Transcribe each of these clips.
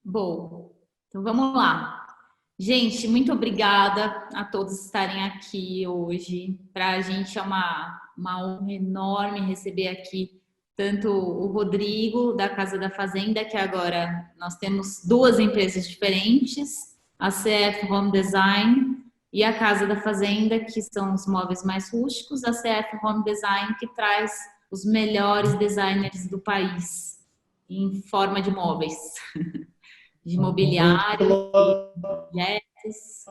Bom, então vamos lá. Gente, muito obrigada a todos estarem aqui hoje. Para a gente é uma honra enorme receber aqui tanto o Rodrigo, da Casa da Fazenda, que agora nós temos duas empresas diferentes, a CF Home Design e a Casa da Fazenda, que são os móveis mais rústicos, a CF Home Design, que traz os melhores designers do país em forma de móveis. De mobiliário, de objetos.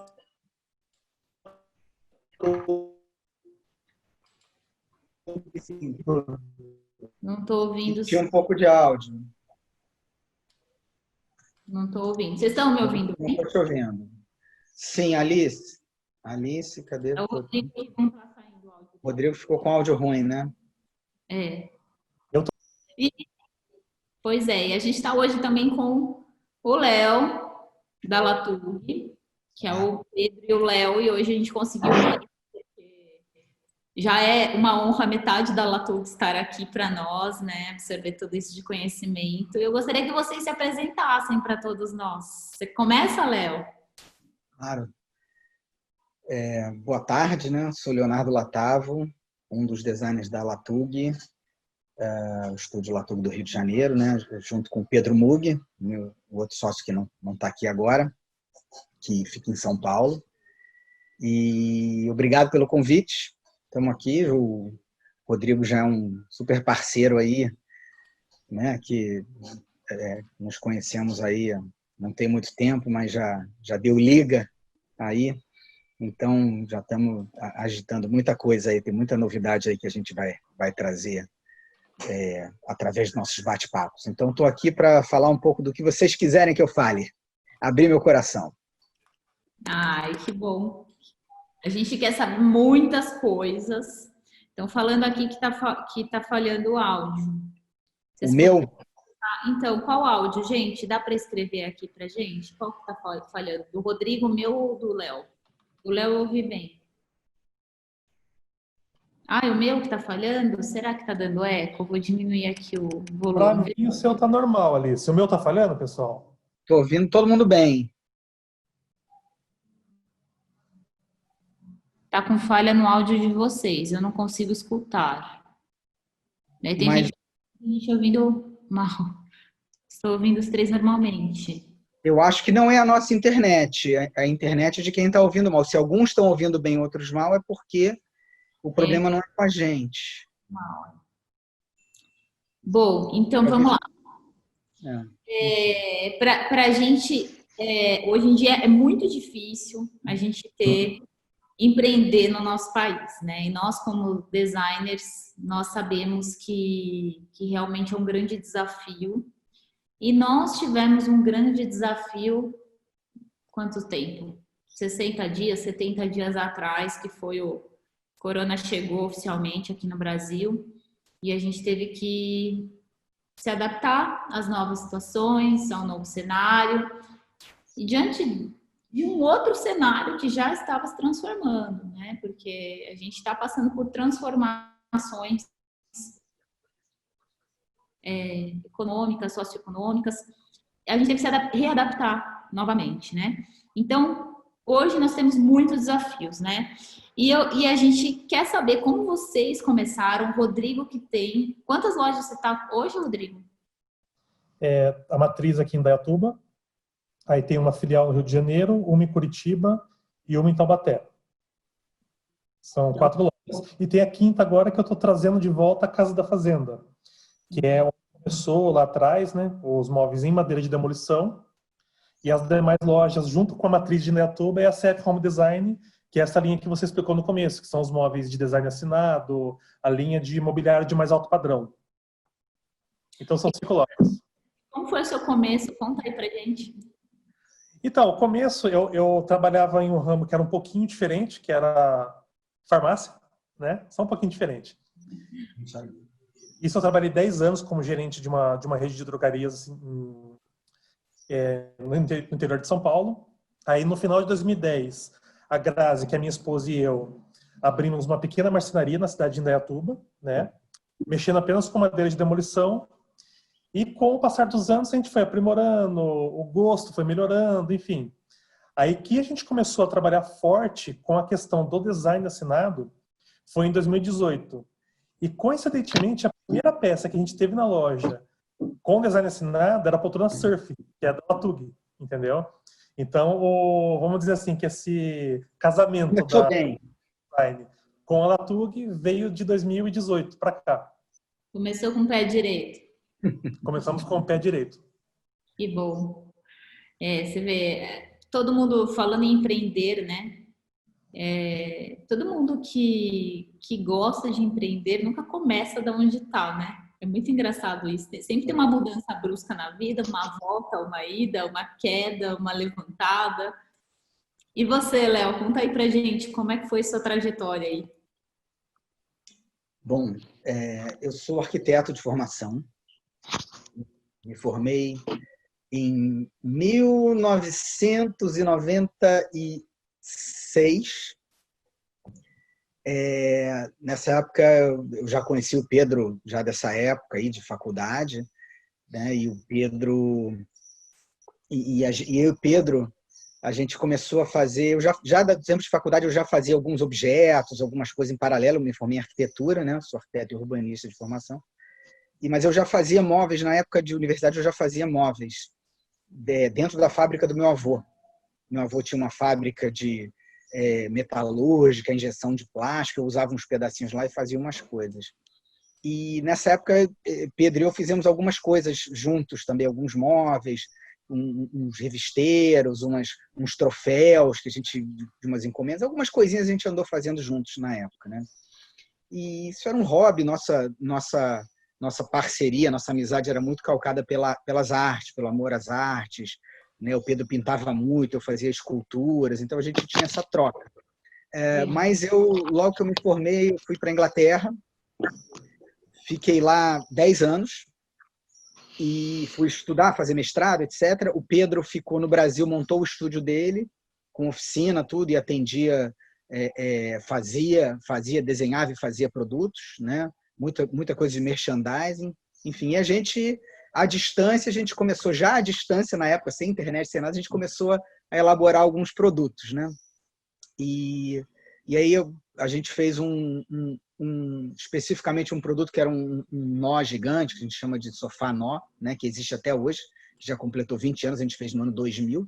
Não estou ouvindo. Tinha um pouco de áudio. Não estou ouvindo. Vocês estão me ouvindo Não bem? estou te ouvindo. Sim, Alice. Alice, cadê? É o Rodrigo que não está saindo o áudio. Rodrigo ficou com áudio ruim, né? É. Pois é, e a gente está hoje também com o Léo, da Latug, que é o Pedro e o Léo, e hoje a gente conseguiu unir, porque já é uma honra metade da Latug estar aqui para nós, né? Absorver tudo isso de conhecimento. Eu gostaria que vocês se apresentassem para todos nós. Você começa, Léo? Claro. Boa tarde, né? Sou Leonardo Latavo, um dos designers da Latug, o estúdio Latug do Rio de Janeiro, né? Junto com o Pedro Mug, o outro sócio que não está aqui agora, que fica em São Paulo. E obrigado pelo convite. Estamos aqui. O Rodrigo já é um super parceiro aí, né? Que nos conhecemos aí não tem muito tempo, mas já deu liga aí. Então, já estamos agitando muita coisa aí, tem muita novidade aí que a gente vai trazer através dos nossos bate-papos. Então, estou aqui para falar um pouco do que vocês quiserem que eu fale. Abrir meu coração. Ai, que bom. A gente quer saber muitas coisas. Então, falando aqui que tá falhando o áudio. O meu? Então, qual áudio, gente? Dá para escrever aqui para gente? Qual que tá falhando? Do Rodrigo, meu ou do Léo? O Léo eu ouvi bem. Ah, é o meu que tá falhando? Será que tá dando eco? Vou diminuir aqui o Para volume. mim, o seu tá normal ali. Se o meu tá falhando, pessoal? Estou ouvindo todo mundo bem. Tá com falha no áudio de vocês. Eu não consigo escutar. Daí tem Mas gente ouvindo mal. Estou ouvindo os três normalmente. eu acho que não é a nossa internet, a internet é de quem está ouvindo mal. Se alguns estão ouvindo bem, outros mal, é porque o problema não é com a gente. Mal. Bom, então vamos lá. Para a gente, hoje em dia é muito difícil a gente empreender no nosso país, né? E nós, como designers, nós sabemos que realmente é um grande desafio. E nós tivemos um grande desafio, quanto tempo? 60 dias, 70 dias atrás, que foi o Corona chegou oficialmente aqui no Brasil, e a gente teve que se adaptar às novas situações, ao novo cenário, e diante de um outro cenário que já estava se transformando, né? Porque a gente está passando por transformações econômicas, socioeconômicas, a gente tem que se readaptar novamente, né? Então, hoje nós temos muitos desafios, né? E a gente quer saber como vocês começaram, o Rodrigo que tem... Quantas lojas você está hoje, Rodrigo? A matriz aqui em Indaiatuba, aí tem uma filial no Rio de Janeiro, uma em Curitiba e uma em Taubaté. São 4 lojas. E tem a quinta agora que eu estou trazendo de volta a Casa da Fazenda, que é onde começou lá atrás, né, os móveis em madeira de demolição, e as demais lojas, junto com a matriz de Indaiatuba, é a CF Home Design, que é essa linha que você explicou no começo, que são os móveis de design assinado, a linha de imobiliário de mais alto padrão. Então são 5 lojas. Como foi o seu começo? Conta aí pra gente. Então, o começo eu trabalhava em um ramo que era um pouquinho diferente, que era farmácia, né? Só um pouquinho diferente. Isso eu trabalhei 10 anos como gerente de uma rede de drogarias assim, no interior de São Paulo. Aí no final de 2010, a Grazi, que é minha esposa, e eu abrimos uma pequena marcenaria na cidade de Indaiatuba, né? Mexendo apenas com madeira de demolição. E com o passar dos anos a gente foi aprimorando, o gosto foi melhorando, enfim. Aí que a gente começou a trabalhar forte com a questão do design assinado foi em 2018. E coincidentemente a primeira peça que a gente teve na loja com design assinado era a poltrona Surf, que é da Latug, entendeu? Então, vamos dizer assim, que esse casamento Começou da bem. design com a Latug veio de 2018 para cá. Começou com o pé direito. Começamos com o pé direito. Que bom. Você vê, todo mundo falando em empreender, né? Todo mundo que gosta de empreender nunca começa de onde está, né? É muito engraçado isso. Sempre tem uma mudança brusca na vida, uma volta, uma ida, uma queda, uma levantada. E você, Léo, conta aí pra gente como é que foi sua trajetória aí. Bom, eu sou arquiteto de formação. Me formei em 1996. Nessa época eu já conheci o Pedro, já dessa época aí de faculdade, né? E o Pedro eu e o Pedro, a gente começou a fazer, eu já do tempo de faculdade eu já fazia alguns objetos, algumas coisas em paralelo, me formei em arquitetura, né? Sou arquiteto e urbanista de formação. Mas eu já fazia móveis, na época de universidade eu já fazia móveis dentro da fábrica do meu avô. Meu avô tinha uma fábrica de metalúrgica, injeção de plástico, eu usava uns pedacinhos lá e fazia umas coisas. E nessa época, Pedro e eu fizemos algumas coisas juntos também, alguns móveis, uns revisteiros, uns troféus que a gente, de umas encomendas, algumas coisinhas a gente andou fazendo juntos na época, né? E isso era um hobby, nossa parceria, nossa amizade era muito calcada pelas artes, pelo amor às artes, né? O Pedro pintava muito, eu fazia esculturas, então a gente tinha essa troca. Mas logo que eu me formei, eu fui para a Inglaterra, fiquei lá 10 anos e fui estudar, fazer mestrado, etc. O Pedro ficou no Brasil, montou o estúdio dele, com oficina, tudo, e atendia, desenhava e fazia produtos, né? Muita coisa de merchandising. Enfim, e a gente, à distância, a gente começou, já à distância, na época, sem internet, sem nada, a gente começou a elaborar alguns produtos, né? E aí a gente fez especificamente um produto que era um nó gigante, que a gente chama de sofá nó, né, que existe até hoje, que já completou 20 anos, a gente fez no ano 2000,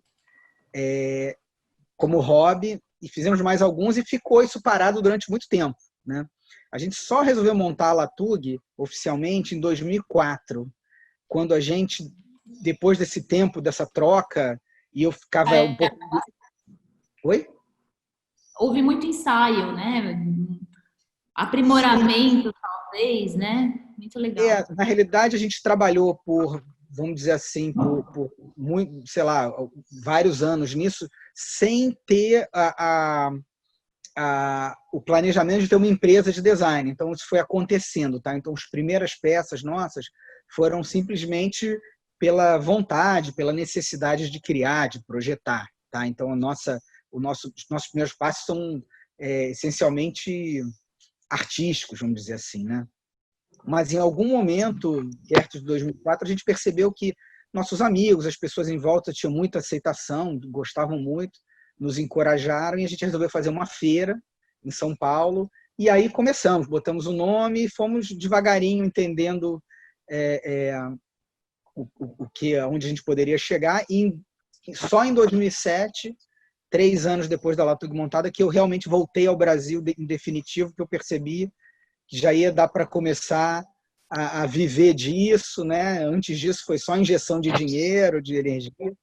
como hobby, e fizemos mais alguns e ficou isso parado durante muito tempo, né? A gente só resolveu montar a Latug oficialmente em 2004, quando a gente, depois desse tempo, dessa troca, e eu ficava um pouco... Oi? Houve muito ensaio, né? Aprimoramento, talvez, né? Muito legal. Na realidade, a gente trabalhou vamos dizer assim, por muito, sei lá, vários anos nisso, sem ter o planejamento de ter uma empresa de design. Então, isso foi acontecendo, tá? Então, as primeiras peças nossas foram simplesmente pela vontade, pela necessidade de criar, de projetar, tá? Então, os nossos primeiros passos são essencialmente artísticos, vamos dizer assim, né? Mas em algum momento, perto de 2004, a gente percebeu que nossos amigos, as pessoas em volta tinham muita aceitação, gostavam muito, nos encorajaram e a gente resolveu fazer uma feira em São Paulo. E aí começamos, botamos o nome e fomos devagarinho entendendo onde a gente poderia chegar. E só em 2007, 3 anos depois da Latug montada, que eu realmente voltei ao Brasil em definitivo, que eu percebi que já ia dar para começar a viver disso, né? Antes disso foi só injeção de dinheiro, de energia.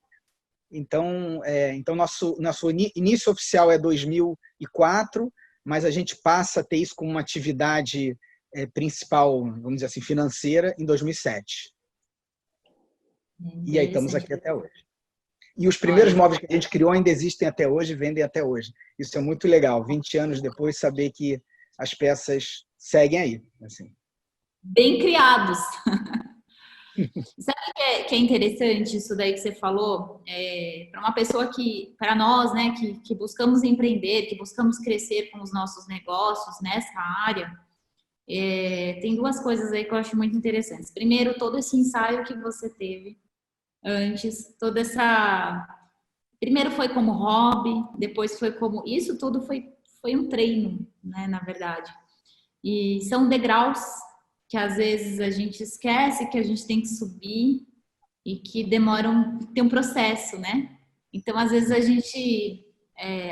Então nosso início oficial é 2004, mas a gente passa a ter isso como uma atividade principal, vamos dizer assim, financeira, em 2007. E aí estamos aqui até hoje. E os primeiros móveis que a gente criou ainda existem até hoje, vendem até hoje. Isso é muito legal, 20 anos depois, saber que as peças seguem aí. Assim. Bem criados. Sabe que é interessante isso daí que você falou? Para uma pessoa para nós, né, que buscamos empreender, que buscamos crescer com os nossos negócios nessa área, tem duas coisas aí que eu acho muito interessantes. Primeiro, todo esse ensaio que você teve antes, toda essa... Primeiro foi como hobby, depois foi como... Isso tudo foi um treino, né, na verdade. E são degraus que às vezes a gente esquece que a gente tem que subir e que demoram, tem um processo, né? Então, às vezes a gente...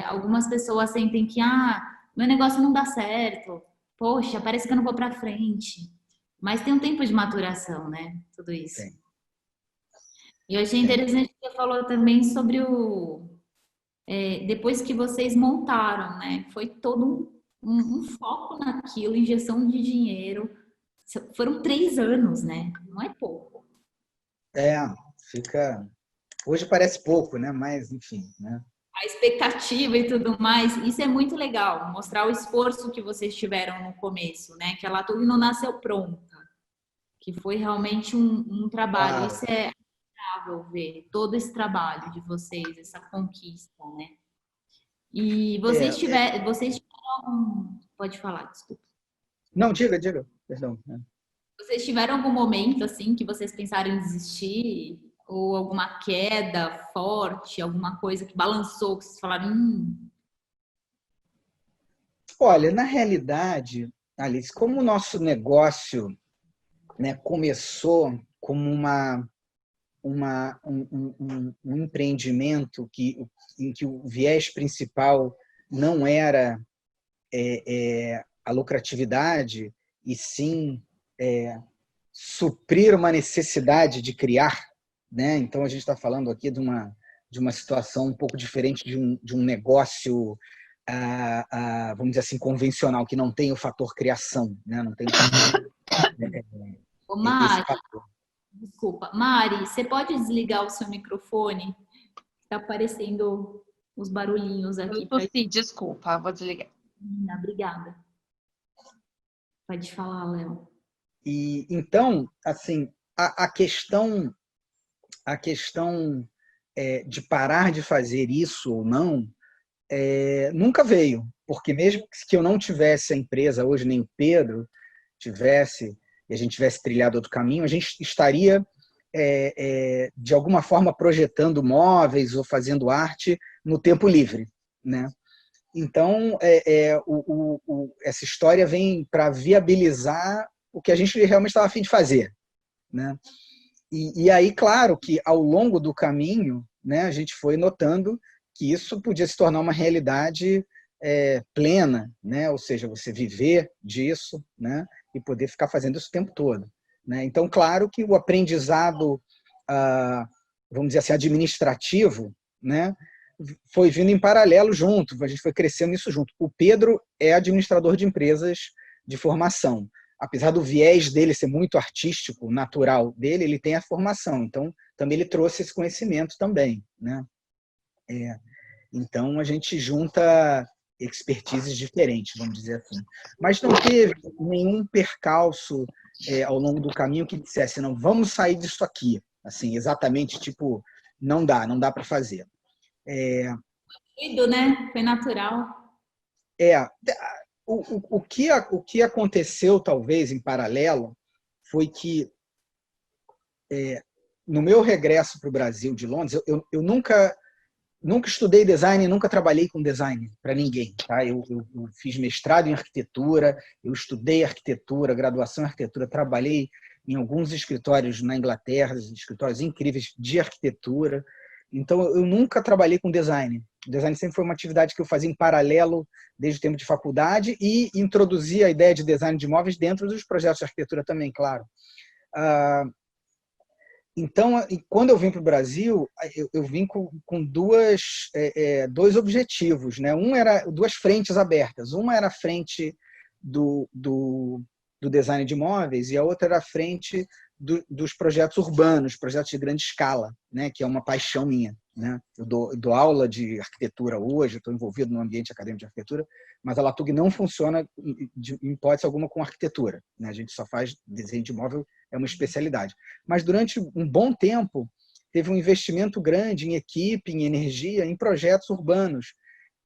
algumas pessoas sentem que, meu negócio não dá certo, poxa, parece que eu não vou para frente. Mas tem um tempo de maturação, né? Tudo isso. Sim. E eu achei interessante que você falou também sobre depois que vocês montaram, né? Foi todo um foco naquilo, injeção de dinheiro. Foram 3 anos, né? Não é pouco. Fica... Hoje parece pouco, né? Mas, enfim, né? A expectativa e tudo mais, isso é muito legal, mostrar o esforço que vocês tiveram no começo, né? Que a Latug não nasceu pronta, que foi realmente um trabalho. Isso é agradável ver, todo esse trabalho de vocês, essa conquista, né? E vocês tiveram algum... Pode falar, desculpa. Não, diga, perdão. Vocês tiveram algum momento, assim, que vocês pensaram em desistir? Ou alguma queda forte, alguma coisa que balançou, que vocês falaram... Olha, na realidade, Alice, como o nosso negócio, né, começou como um empreendimento em que o viés principal não era a lucratividade, e sim suprir uma necessidade de criar, né? Então, a gente está falando aqui de uma situação um pouco diferente de um negócio, vamos dizer assim, convencional, que não tem o fator criação, né? Não tem Ô, Mari, esse fator. desculpa. Mari, você pode desligar o seu microfone? Está aparecendo os barulhinhos aqui. Desculpa, vou desligar. Obrigada. Pode falar, Léo. E então, assim, a questão de parar de fazer isso ou não nunca veio, porque mesmo que eu não tivesse a empresa hoje, nem o Pedro tivesse, e a gente tivesse trilhado outro caminho, a gente estaria de alguma forma projetando móveis ou fazendo arte no tempo livre, né? Então, essa história vem para viabilizar o que a gente realmente estava a fim de fazer, né? E aí, claro, que ao longo do caminho, né, a gente foi notando que isso podia se tornar uma realidade plena, né? Ou seja, você viver disso, né, e poder ficar fazendo isso o tempo todo, né? Então, claro que o aprendizado, vamos dizer assim, administrativo, né, foi vindo em paralelo junto, a gente foi crescendo isso junto. O Pedro é administrador de empresas de formação. Apesar do viés dele ser muito artístico, natural dele, ele tem a formação. Então, também ele trouxe esse conhecimento também, né? Então, a gente junta expertises diferentes, vamos dizer assim. Mas não teve nenhum percalço ao longo do caminho que dissesse, não, vamos sair disso aqui. Assim, exatamente, tipo, não dá para fazer. Fluido, né? Foi natural. O que aconteceu, talvez, em paralelo, foi que, no meu regresso para o Brasil de Londres, eu nunca estudei design, nunca trabalhei com design para ninguém. Tá? Eu fiz mestrado em arquitetura, eu estudei arquitetura, graduação em arquitetura, trabalhei em alguns escritórios na Inglaterra, escritórios incríveis de arquitetura. Então, eu nunca trabalhei com design. O design sempre foi uma atividade que eu fazia em paralelo desde o tempo de faculdade e introduzi a ideia de design de imóveis dentro dos projetos de arquitetura também, claro. Então, quando eu vim para o Brasil, eu vim com dois objetivos, né? Era 2 frentes abertas. Uma era a frente do design de imóveis e a outra era a frente dos projetos urbanos, projetos de grande escala, né? Que é uma paixão minha, né? Eu dou aula de arquitetura hoje, estou envolvido no ambiente acadêmico de arquitetura, mas a Latug não funciona em hipótese alguma com arquitetura, né? A gente só faz desenho de imóvel, é uma especialidade. Mas durante um bom tempo, teve um investimento grande em equipe, em energia, em projetos urbanos.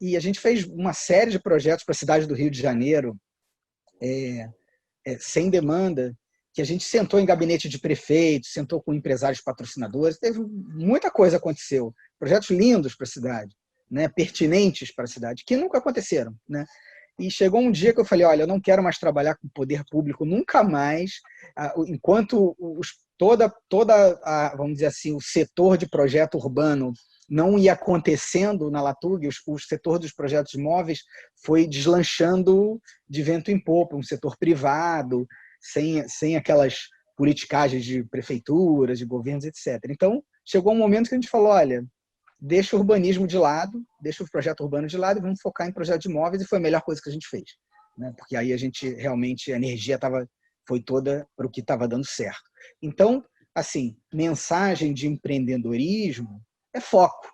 E a gente fez uma série de projetos para a cidade do Rio de Janeiro, sem demanda, que a gente sentou em gabinete de prefeitos, sentou com empresários patrocinadores, teve muita coisa aconteceu, projetos lindos para a cidade, né, pertinentes para a cidade, que nunca aconteceram, né? E chegou um dia que eu falei, olha, eu não quero mais trabalhar com o poder público nunca mais, enquanto vamos dizer assim, o setor de projeto urbano não ia acontecendo na Latug, o setor dos projetos móveis foi deslanchando de vento em popa, um setor privado, sem aquelas politicagens de prefeituras, de governos, etc. Então, chegou um momento que a gente falou, olha, deixa o urbanismo de lado, deixa o projeto urbano de lado e vamos focar em projeto de imóveis, e foi a melhor coisa que a gente fez, né? Porque aí a gente realmente, a energia foi toda para o que estava dando certo. Então, assim, mensagem de empreendedorismo é foco.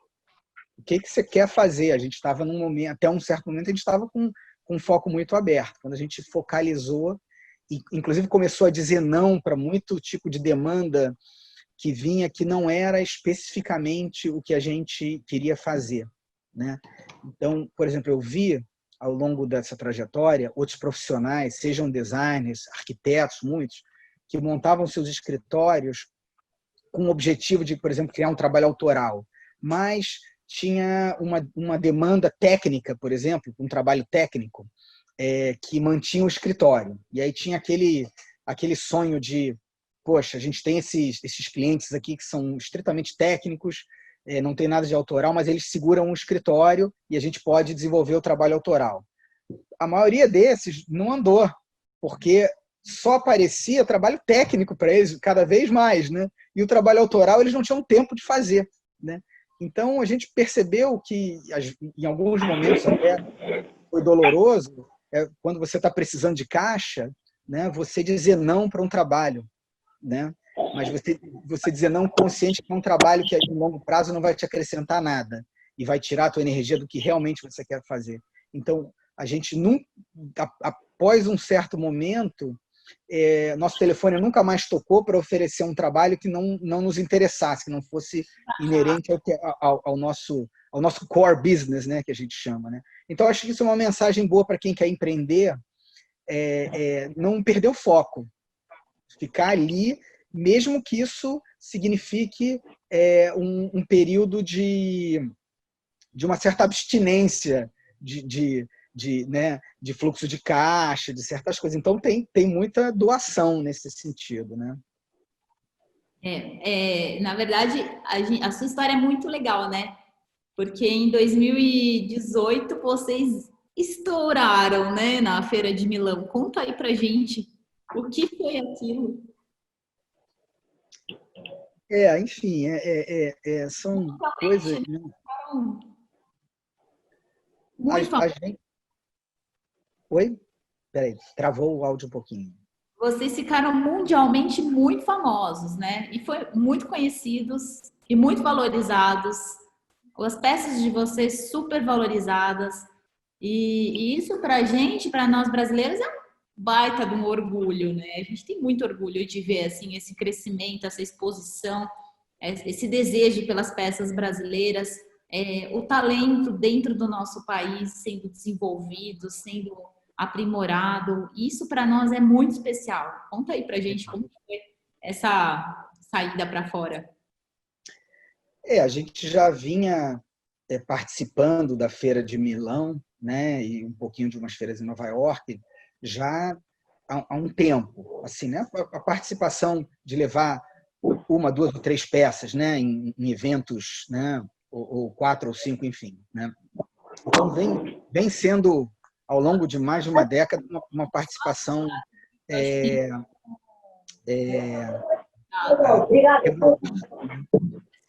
O que você quer fazer? A gente estava num momento, até um certo momento, a gente estava com um foco muito aberto. Quando a gente focalizou, e inclusive começou a dizer não para muito tipo de demanda que vinha, que não era especificamente o que a gente queria fazer, né? Então, por exemplo, eu vi ao longo dessa trajetória outros profissionais, sejam designers, arquitetos, muitos, que montavam seus escritórios com o objetivo de, por exemplo, criar um trabalho autoral, mas tinha uma demanda técnica, por exemplo, um trabalho técnico, que mantinha o escritório. E aí tinha aquele sonho de, poxa, a gente tem esses clientes aqui que são estritamente técnicos, não tem nada de autoral, mas eles seguram um escritório e a gente pode desenvolver o trabalho autoral. A maioria desses não andou, porque só aparecia trabalho técnico para eles cada vez mais, né? E o trabalho autoral eles não tinham tempo de fazer, né? Então a gente percebeu que em alguns momentos até foi doloroso, quando você está precisando de caixa, né? Você dizer não para um trabalho, né? Mas você dizer não consciente que é um trabalho que a longo prazo não vai te acrescentar nada e vai tirar a tua energia do que realmente você quer fazer. Então a gente após um certo momento, nosso telefone nunca mais tocou para oferecer um trabalho que não nos interessasse, que não fosse inerente ao nosso core business, né, que a gente chama, né? Então acho que isso é uma mensagem boa para quem quer empreender, não perder o foco, ficar ali, mesmo que isso signifique um período de uma certa abstinência de fluxo de caixa, de certas coisas. Então, tem muita doação nesse sentido, né? Na verdade, a sua história é muito legal, né? Porque em 2018 vocês estouraram, né, na Feira de Milão. Conta aí pra gente o que foi aquilo. Enfim, são coisas... Né? Muito a gente... Oi? Peraí, travou o áudio um pouquinho. Vocês ficaram mundialmente muito famosos, né? E foi muito conhecidos e muito valorizados. As peças de vocês super valorizadas. E isso pra gente, para nós brasileiros, é um baita de um orgulho, né? A gente tem muito orgulho de ver assim esse crescimento, essa exposição, esse desejo pelas peças brasileiras, o talento dentro do nosso país sendo desenvolvido, sendo aprimorado. Isso para nós é muito especial. Conta aí pra gente como foi essa saída para fora. A gente já vinha participando da Feira de Milão, né, e um pouquinho de umas feiras em Nova York, já há um tempo, assim, né, a participação de levar uma, duas ou três peças, né, em eventos, né, ou 4 ou 5, enfim, né. Então vem sendo ao longo de mais de uma década uma participação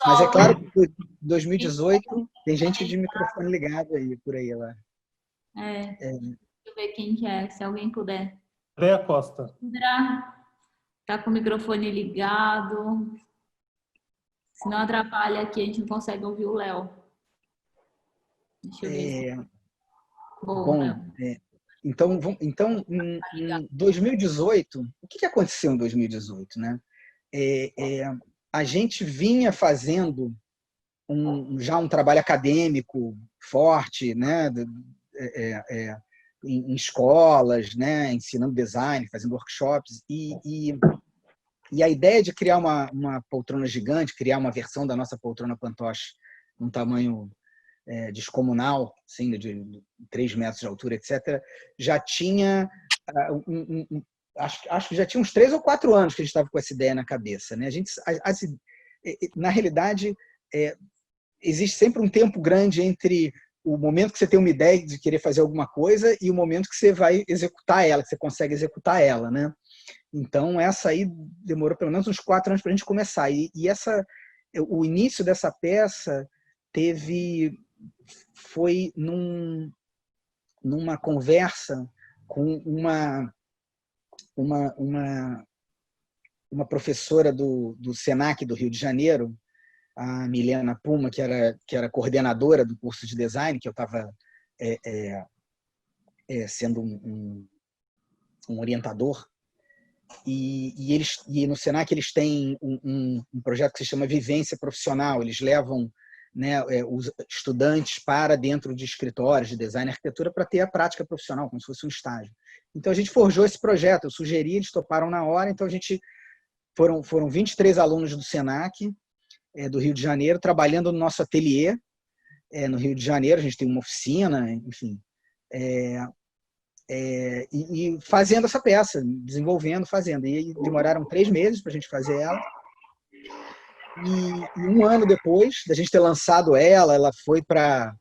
mas é claro que em 2018 tem gente de microfone ligado aí, por aí lá. Deixa eu ver quem que é, se alguém puder. Andréa Costa. André, tá com o microfone ligado. Se não atrapalha aqui, a gente não consegue ouvir o Léo. Deixa eu ver. Bom, então, em 2018, o que aconteceu em 2018, né? A gente vinha fazendo já um trabalho acadêmico forte, né? em escolas, né, ensinando design, fazendo workshops, e a ideia de criar uma poltrona gigante, criar uma versão da nossa poltrona Pantoche num tamanho descomunal, assim, de 3 metros de altura, etc., já tinha, acho que já tinha uns 3 ou 4 anos que a gente estava com essa ideia na cabeça, né? Na realidade, existe sempre um tempo grande entre o momento que você tem uma ideia de querer fazer alguma coisa e o momento que você vai executar ela, que você consegue executar ela, né? Então, essa aí demorou pelo menos uns 4 anos para a gente começar. O início dessa peça foi numa conversa com uma professora do Senac do Rio de Janeiro, a Milena Puma, que era coordenadora do curso de design, que eu estava sendo um orientador. E no Senac eles têm um projeto que se chama Vivência Profissional. Eles levam, né, os estudantes para dentro de escritórios de design e arquitetura para ter a prática profissional, como se fosse um estágio. Então a gente forjou esse projeto, eu sugeri, eles toparam na hora, então foram 23 alunos do Senac, do Rio de Janeiro, trabalhando no nosso ateliê no Rio de Janeiro. A gente tem uma oficina, enfim, e fazendo essa peça, desenvolvendo, fazendo. E demoraram 3 meses para a gente fazer ela. E 1 ano depois da gente ter lançado ela foi para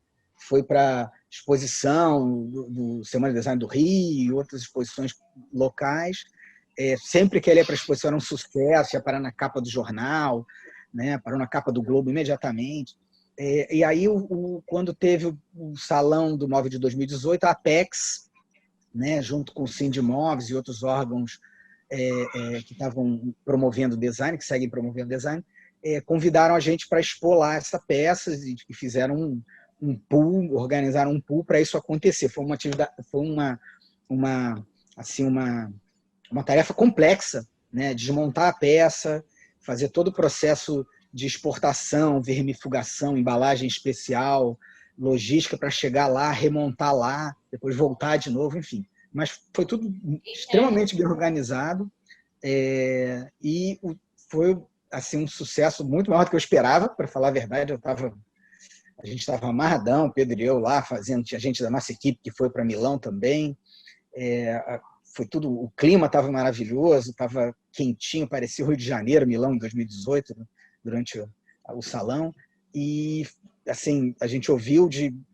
exposição do Semana de Design do Rio e outras exposições locais. Sempre que ela ia para a exposição era um sucesso, ia parar na capa do jornal, né? Parou na capa do Globo imediatamente. E aí, quando teve o Salão do Móvel de 2018, a Apex, né, junto com o Sindimóveis e outros órgãos que estavam promovendo design, que seguem promovendo design, convidaram a gente para expor lá essa peça e fizeram um pool, organizaram um pool para isso acontecer. Foi uma atividade, foi uma tarefa complexa, né? Desmontar a peça, fazer todo o processo de exportação, vermifugação, embalagem especial, logística para chegar lá, remontar lá, depois voltar de novo, enfim. Mas foi tudo extremamente bem organizado e foi assim um sucesso muito maior do que eu esperava, para falar a verdade. A gente estava amarradão, o Pedro e eu lá fazendo, tinha gente da nossa equipe que foi para Milão também. Foi tudo, o clima estava maravilhoso, estava quentinho, parecia o Rio de Janeiro, Milão, em 2018, durante o salão. E assim, a gente ouviu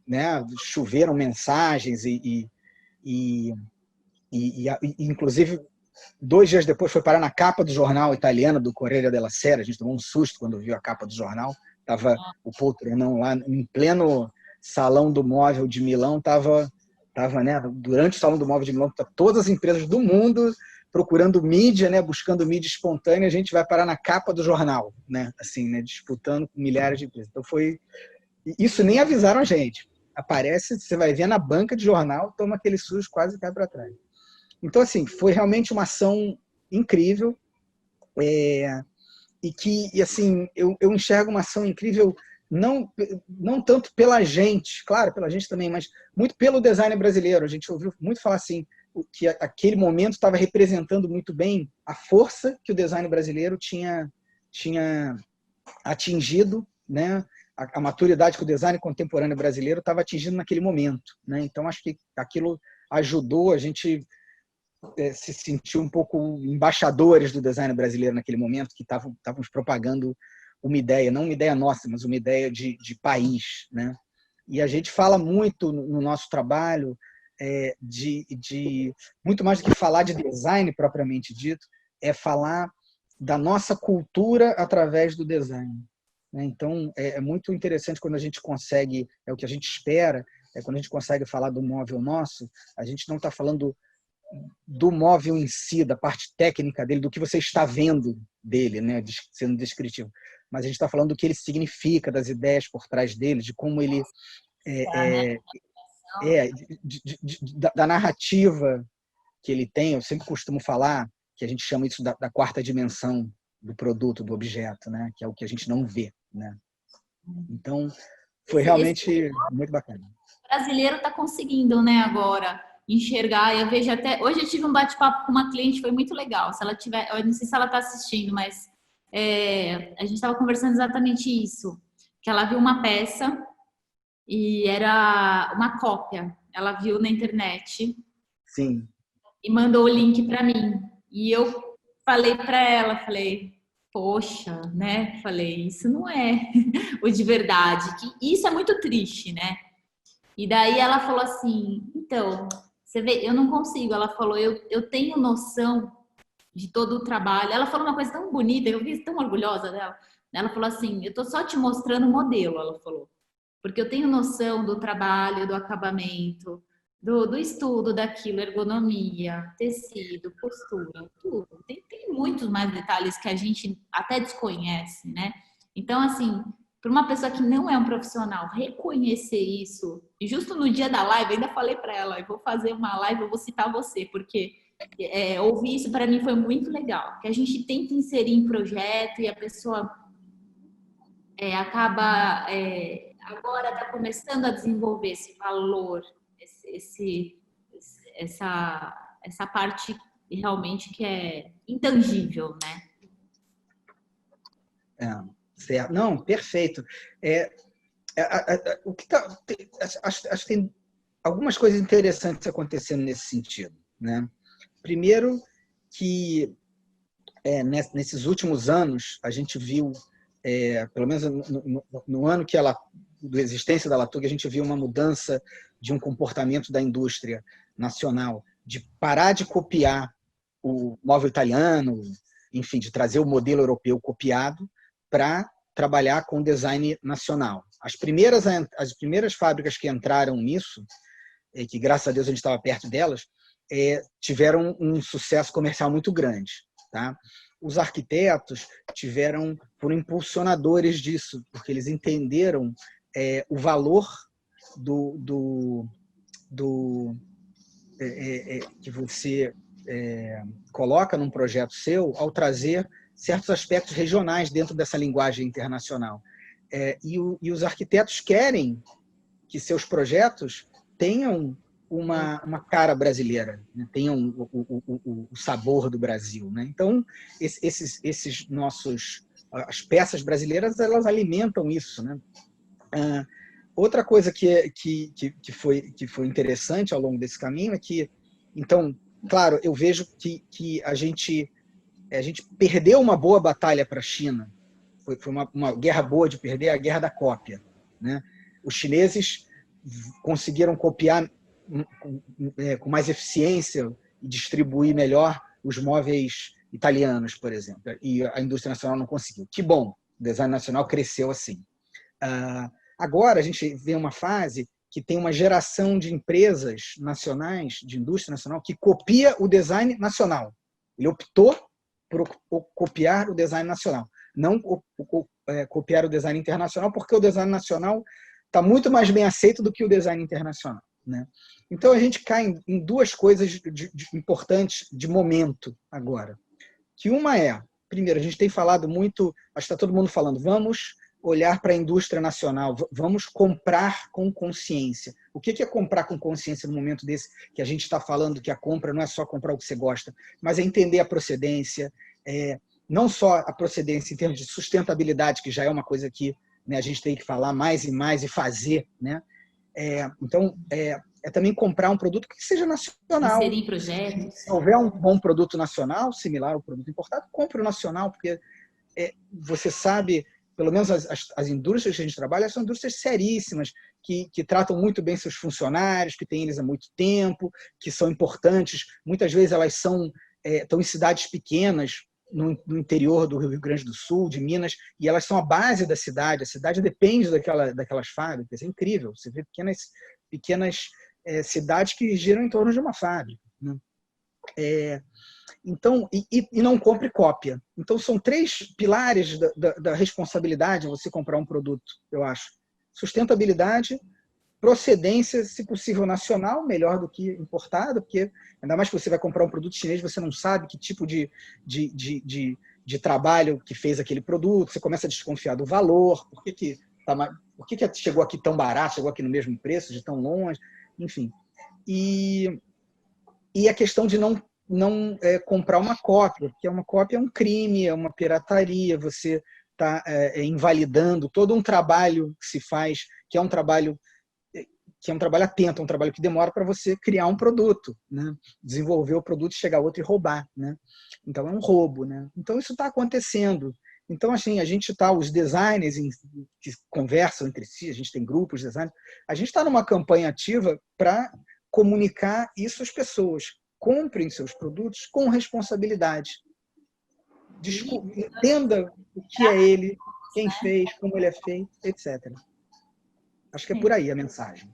né, choveram mensagens inclusive 2 dias depois foi parar na capa do jornal italiano do Corriere della Sera. A gente tomou um susto quando viu a capa do jornal. Estava o poltronão lá em pleno Salão do Móvel de Milão, estava, né, durante o Salão do Móvel de Milão, todas as empresas do mundo procurando mídia, né, buscando mídia espontânea. A gente vai parar na capa do jornal, né, assim, né, disputando com milhares de empresas. Então isso nem avisaram a gente. Aparece, você vai ver na banca de jornal, toma aquele susto, quase cai para trás. Então, assim, foi realmente uma ação incrível, e assim, eu enxergo uma ação incrível não tanto pela gente, claro, pela gente também, mas muito pelo design brasileiro. A gente ouviu muito falar assim, que aquele momento estava representando muito bem a força que o design brasileiro tinha atingido, né? A maturidade que o design contemporâneo brasileiro estava atingindo naquele momento, né? Então, acho que aquilo ajudou a gente se sentir um pouco embaixadores do design brasileiro naquele momento, que estávamos propagando uma ideia, não uma ideia nossa, mas uma ideia de país, né? E a gente fala muito no nosso trabalho de muito mais do que falar de design propriamente dito, é falar da nossa cultura através do design. Então, é muito interessante quando a gente consegue, é o que a gente espera, quando a gente consegue falar do móvel nosso, a gente não está falando do móvel em si, da parte técnica dele, do que você está vendo dele, né, sendo descritivo, mas a gente está falando do que ele significa, das ideias por trás dele, de como ele da narrativa que ele tem. Eu sempre costumo falar que a gente chama isso da quarta dimensão do produto, do objeto, né, que é o que a gente não vê, né. Então, foi realmente muito bacana. O brasileiro está conseguindo, né, agora, enxergar. Eu vejo até... Hoje eu tive um bate-papo com uma cliente, foi muito legal. Se ela tiver... Eu não sei se ela está assistindo, mas a gente estava conversando exatamente isso. Que ela viu uma peça e era uma cópia. Ela viu na internet. Sim. E mandou o link para mim. E eu falei para ela, falei, poxa, né? Falei, isso não é o de verdade. Que isso é muito triste, né? E daí ela falou assim, então, você vê, eu não consigo. Ela falou, eu tenho noção de todo o trabalho. Ela falou uma coisa tão bonita, eu fiquei tão orgulhosa dela. Ela falou assim, eu tô só te mostrando o modelo, ela falou. Porque eu tenho noção do trabalho, do acabamento, do estudo daquilo, ergonomia, tecido, costura, tudo. Tem muitos mais detalhes que a gente até desconhece, né? Então, assim, para uma pessoa que não é um profissional reconhecer isso, e justo no dia da live, ainda falei para ela, eu vou fazer uma live, eu vou citar você, porque ouvir isso para mim foi muito legal, que a gente tenta inserir em projeto e a pessoa acaba agora está começando a desenvolver esse valor, essa parte realmente que é intangível, né? Certo. Não, perfeito. O que acho que tem algumas coisas interessantes acontecendo nesse sentido, né? Primeiro, que nesses últimos anos a gente viu, pelo menos no ano que da existência da Latug, a gente viu uma mudança de um comportamento da indústria nacional, de parar de copiar o móvel italiano, enfim, de trazer o modelo europeu copiado para trabalhar com design nacional. As primeiras fábricas que entraram nisso, que graças a Deus a gente estava perto delas, tiveram um sucesso comercial muito grande. Tá? Os arquitetos foram impulsionadores disso, porque eles entenderam o valor que você coloca num projeto seu ao trazer certos aspectos regionais dentro dessa linguagem internacional. E os arquitetos querem que seus projetos tenham uma cara brasileira, né? Tenham o sabor do Brasil, né? Então, as peças brasileiras, elas alimentam isso, né? Outra coisa que foi interessante ao longo desse caminho é que, então, claro, eu vejo que a gente perdeu uma boa batalha para a China. Foi uma guerra boa de perder, a guerra da cópia, né? Os chineses conseguiram copiar com mais eficiência e distribuir melhor os móveis italianos, por exemplo, e a indústria nacional não conseguiu. Que bom, o design nacional cresceu assim. Agora a gente vê uma fase que tem uma geração de empresas nacionais, de indústria nacional, que copia o design nacional. Ele optou por copiar o design nacional, não copiar o design internacional, porque o design nacional está muito mais bem aceito do que o design internacional, né? Então a gente cai em duas coisas importantes de momento agora. Que uma primeiro, a gente tem falado muito, acho que está todo mundo falando, vamos olhar para a indústria nacional, vamos comprar com consciência. O que é comprar com consciência no momento desse que a gente está falando que a compra não é só comprar o que você gosta, mas é entender a procedência, não só a procedência em termos de sustentabilidade, que já é uma coisa que, né, a gente tem que falar mais e mais e fazer, né? Então, também comprar um produto que seja nacional. Inserir em projetos. Se houver um bom produto nacional, similar ao produto importado, compre o nacional, porque você sabe, pelo menos as indústrias que a gente trabalha são indústrias seríssimas, que tratam muito bem seus funcionários, que têm eles há muito tempo, que são importantes. Muitas vezes elas estão em cidades pequenas, no interior do Rio Grande do Sul, de Minas, e elas são a base da cidade. A cidade depende daquelas fábricas. É incrível. Você vê pequenas cidades que giram em torno de uma fábrica, né? Então, e não compre cópia. Então, são 3 pilares da responsabilidade você comprar um produto, eu acho. Sustentabilidade, procedência, se possível nacional, melhor do que importado, porque ainda mais que você vai comprar um produto chinês, você não sabe que tipo de trabalho que fez aquele produto, você começa a desconfiar do valor, por que chegou aqui tão barato, chegou aqui no mesmo preço, de tão longe, enfim. E E a questão de não comprar uma cópia, porque uma cópia é um crime, é uma pirataria, você está invalidando todo um trabalho que se faz, que é um trabalho atento, um trabalho que demora para você criar um produto, né? Desenvolver o produto, chegar outro e roubar, né? Então é um roubo, né? Então isso está acontecendo. Então, assim, a gente está, os designers que conversam entre si, a gente tem grupos de designers, a gente está numa campanha ativa para comunicar isso às pessoas. Comprem seus produtos com responsabilidade. Entenda o que é ele, quem fez, como ele é feito, etc. Acho que é por aí a mensagem.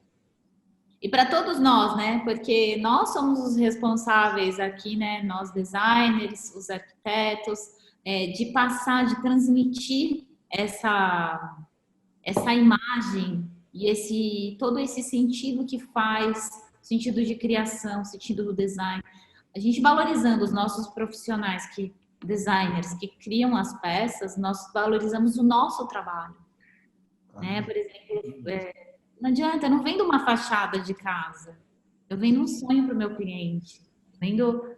E para todos nós, né? Porque nós somos os responsáveis aqui, né? Nós designers, os arquitetos, de passar, de transmitir essa imagem e todo esse sentido que faz, sentido de criação, sentido do design. A gente valorizando os nossos profissionais, designers que criam as peças, nós valorizamos o nosso trabalho, né? Por exemplo, não adianta, eu não vendo uma fachada de casa, eu vendo um sonho para o meu cliente, vendo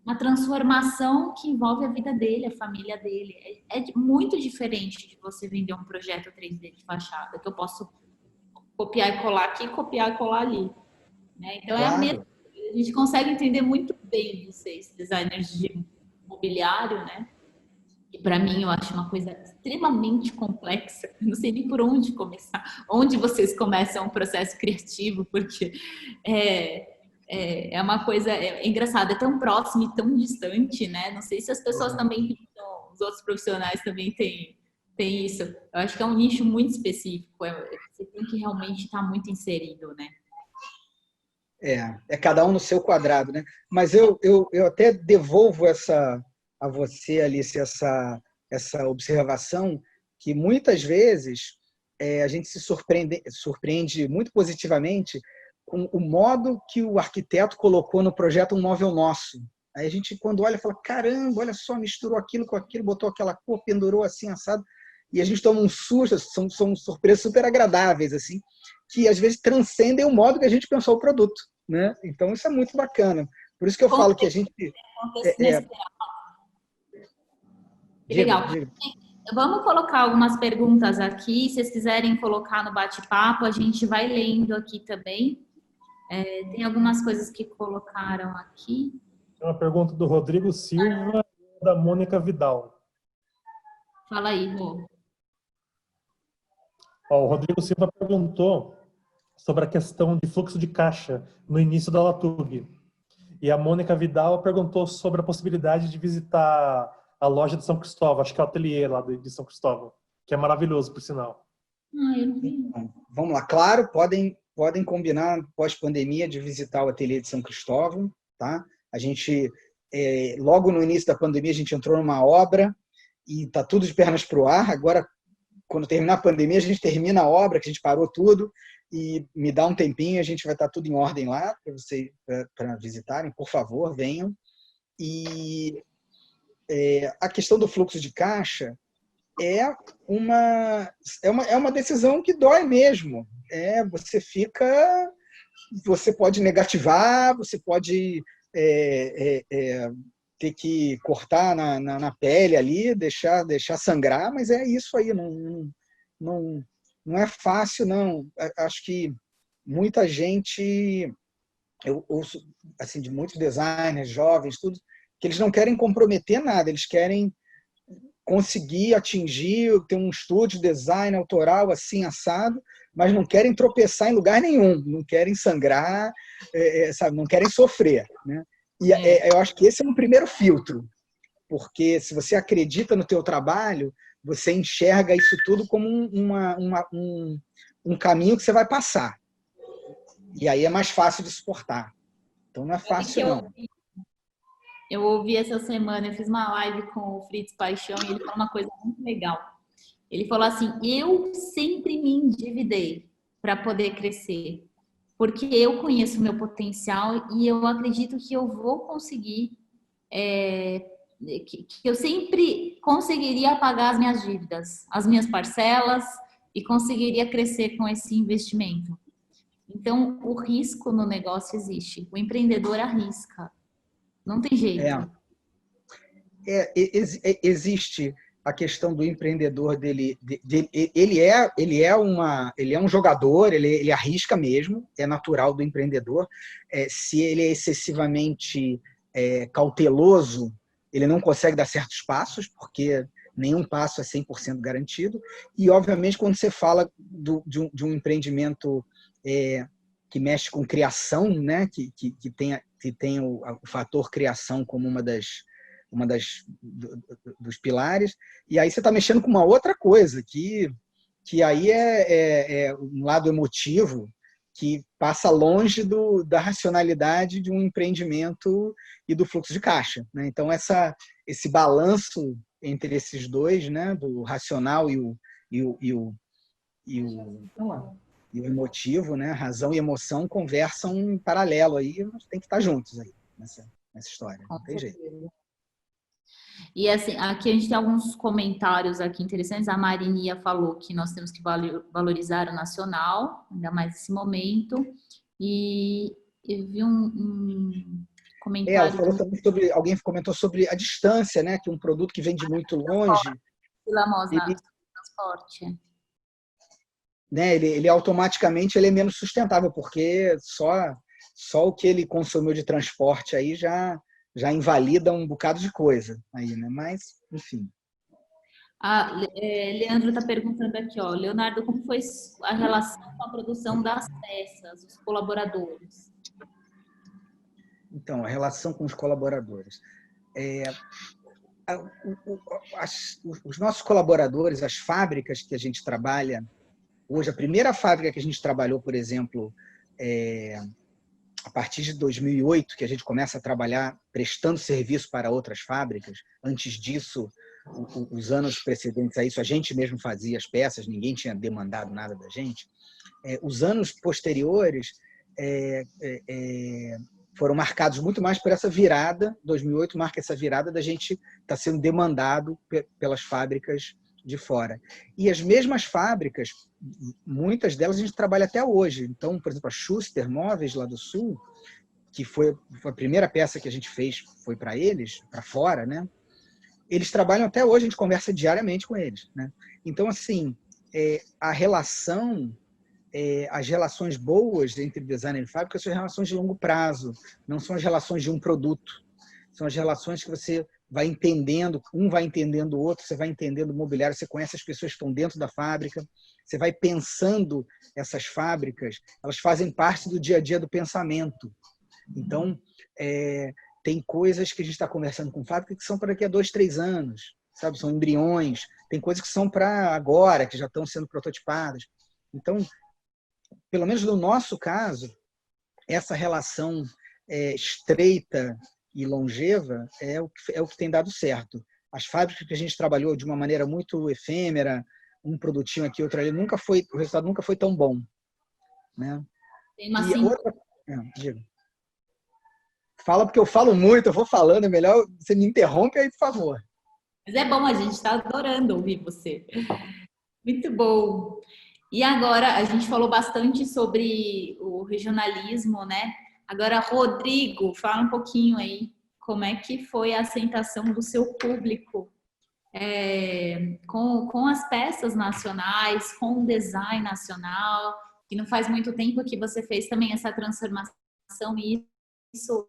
uma transformação que envolve a vida dele, a família dele. É muito diferente de você vender um projeto 3D de fachada, que eu posso copiar e colar aqui, copiar e colar ali, né? Então é a mesma. A gente consegue entender muito bem vocês, designers de mobiliário, né? E para mim eu acho uma coisa extremamente complexa. Eu não sei nem por onde começar. Onde vocês começam um processo criativo, porque é uma coisa engraçada, é tão próximo e tão distante, né? Não sei se as pessoas também, os outros profissionais também têm isso. Eu acho que é um nicho muito específico. Você tem que realmente estar muito inserido, né? É cada um no seu quadrado, né? Mas eu até devolvo a você, Alice, essa observação que muitas vezes a gente se surpreende muito positivamente com o modo que o arquiteto colocou no projeto Um Móvel Nosso. Aí a gente, quando olha, fala, caramba, olha só, misturou aquilo com aquilo, botou aquela cor, pendurou assim, assado, e a gente toma um susto, são surpresas super agradáveis, assim, que às vezes transcendem o modo que a gente pensou o produto, né? Então isso é muito bacana. Por isso que eu falo que a gente... Que legal. Vamos colocar algumas perguntas aqui. Se vocês quiserem colocar no bate-papo, a gente vai lendo aqui também. Tem algumas coisas que colocaram aqui. Tem uma pergunta do Rodrigo Silva e da Mônica Vidal. Fala aí, Rô. O Rodrigo Silva perguntou sobre a questão de fluxo de caixa no início da Latug. E a Mônica Vidal perguntou sobre a possibilidade de visitar a loja de São Cristóvão, acho que é o ateliê lá de São Cristóvão, que é maravilhoso, por sinal. Eu não vi. Vamos lá, claro, podem combinar pós-pandemia de visitar o ateliê de São Cristóvão, tá? A gente, logo no início da pandemia, a gente entrou numa obra e está tudo de pernas para o ar. Agora, quando terminar a pandemia, a gente termina a obra, que a gente parou tudo, e me dá um tempinho, a gente vai estar tudo em ordem lá para visitarem. Por favor, venham. E a questão do fluxo de caixa é uma decisão que dói mesmo. Você pode negativar, você pode ter que cortar na pele ali, deixar sangrar, mas é isso aí, não é fácil, não. Acho que muita gente, eu ouço assim, de muitos designers, jovens, tudo, que eles não querem comprometer nada, eles querem conseguir atingir, ter um estúdio de design autoral assim, assado, mas não querem tropeçar em lugar nenhum, não querem sangrar, sabe, não querem sofrer, né? E eu acho que esse é um primeiro filtro, porque se você acredita no teu trabalho, você enxerga isso tudo como um caminho que você vai passar. E aí é mais fácil de suportar. Então não é fácil, não. Eu ouvi essa semana, eu fiz uma live com o Fritz Paixão e ele falou uma coisa muito legal. Ele falou assim, eu sempre me endividei para poder crescer, porque eu conheço o meu potencial e eu acredito que eu vou conseguir, que eu sempre conseguiria pagar as minhas dívidas, as minhas parcelas e conseguiria crescer com esse investimento. Então, o risco no negócio existe. O empreendedor arrisca. Não tem jeito. Existe a questão do empreendedor ele é um jogador, ele arrisca mesmo, é natural do empreendedor. Se ele é excessivamente cauteloso, ele não consegue dar certos passos, porque nenhum passo é 100% garantido. E, obviamente, quando você fala de um empreendimento que mexe com criação, né, que tem o fator criação como dos pilares, e aí você está mexendo com uma outra coisa, que aí é um lado emotivo, que passa longe da racionalidade de um empreendimento e do fluxo de caixa, né? Então, esse balanço entre esses dois, né, do racional e o emotivo, né, razão e emoção conversam em paralelo aí, tem que estar juntos aí nessa história, não tem jeito. E assim, aqui a gente tem alguns comentários aqui interessantes. A Marinia falou que nós temos que valorizar o nacional, ainda mais nesse momento. E eu vi um comentário. Ela falou também alguém comentou sobre a distância, né? Que um produto que vem de muito longe. Transporte. Né, ele automaticamente ele é menos sustentável, porque só o que ele consumiu de transporte aí já invalida um bocado de coisa aí, né? Mas, enfim. Leandro está perguntando aqui, ó, Leonardo, como foi a relação com a produção das peças, os colaboradores? Então, a relação com os colaboradores. Os nossos colaboradores, as fábricas que a gente trabalha, hoje, a primeira fábrica que a gente trabalhou, por exemplo, a partir de 2008, que a gente começa a trabalhar prestando serviço para outras fábricas. Antes disso, os anos precedentes a isso, a gente mesmo fazia as peças, ninguém tinha demandado nada da gente. Os anos posteriores foram marcados muito mais por essa virada. 2008 marca essa virada da gente estar sendo demandado pelas fábricas de fora. E as mesmas fábricas, muitas delas a gente trabalha até hoje. Então, por exemplo, a Schuster Móveis, lá do Sul, que foi a primeira peça que a gente fez, foi para eles, para fora, né? Eles trabalham até hoje, a gente conversa diariamente com eles, né? Então, assim, a relação, as relações boas entre designer e fábrica são relações de longo prazo, não são as relações de um produto. São as relações que você vai entendendo, um vai entendendo o outro, você vai entendendo o mobiliário, você conhece as pessoas que estão dentro da fábrica, você vai pensando essas fábricas, elas fazem parte do dia a dia do pensamento. Então, tem coisas que a gente está conversando com fábrica que são para daqui a 2, 3 anos, sabe? São embriões, tem coisas que são para agora, que já estão sendo prototipadas. Então, pelo menos no nosso caso, essa relação estreita e longeva é o que tem dado certo. As fábricas que a gente trabalhou de uma maneira muito efêmera, um produtinho aqui, outro ali, o resultado nunca foi tão bom, né? Tem uma diga. Fala, porque eu falo muito, eu vou falando, é melhor você me interrompe aí, por favor. Mas é bom, a gente está adorando ouvir você. Muito bom. E agora, a gente falou bastante sobre o regionalismo, né? Agora, Rodrigo, fala um pouquinho aí, como é que foi a aceitação do seu público com as peças nacionais, com o design nacional, que não faz muito tempo que você fez também essa transformação e isso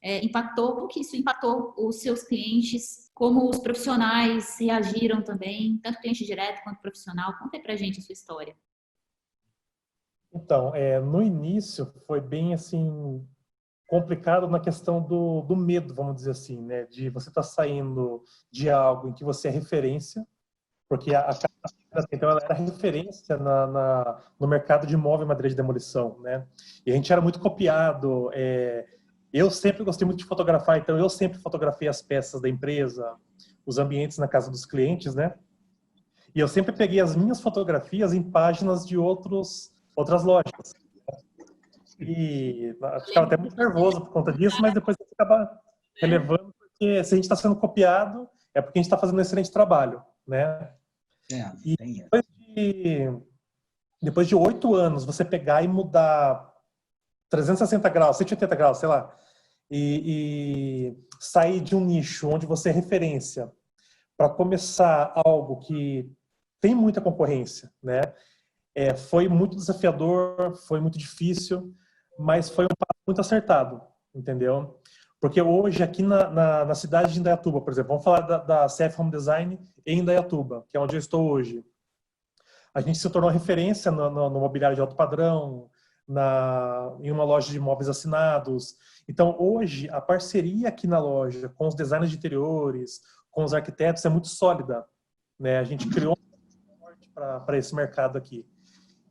impactou, como que isso impactou os seus clientes, como os profissionais reagiram também, tanto cliente direto quanto profissional. Conta aí pra gente a sua história. Então, no início foi bem assim complicado na questão do medo, vamos dizer assim, né? De você estar saindo de algo em que você é referência, porque a então ela era referência no mercado de móvel e madeira de demolição, né? E a gente era muito copiado. Eu sempre gostei muito de fotografar, então eu sempre fotografei as peças da empresa, os ambientes na casa dos clientes, né? E eu sempre peguei as minhas fotografias em páginas de outras lojas. E eu ficava até muito nervoso por conta disso, mas depois você acaba relevando, porque se a gente está sendo copiado, é porque a gente está fazendo um excelente trabalho, né? E depois depois de 8 anos, você pegar e mudar 360 graus, 180 graus, sei lá, e sair de um nicho onde você é referência para começar algo que tem muita concorrência, né? Foi muito desafiador, foi muito difícil, mas foi um passo muito acertado, entendeu? Porque hoje, aqui na cidade de Indaiatuba, por exemplo, vamos falar da CF Home Design em Indaiatuba, que é onde eu estou hoje. A gente se tornou referência no mobiliário de alto padrão, em uma loja de imóveis assinados. Então, hoje, a parceria aqui na loja com os designers de interiores, com os arquitetos, é muito sólida, né? A gente criou um forte para esse mercado aqui.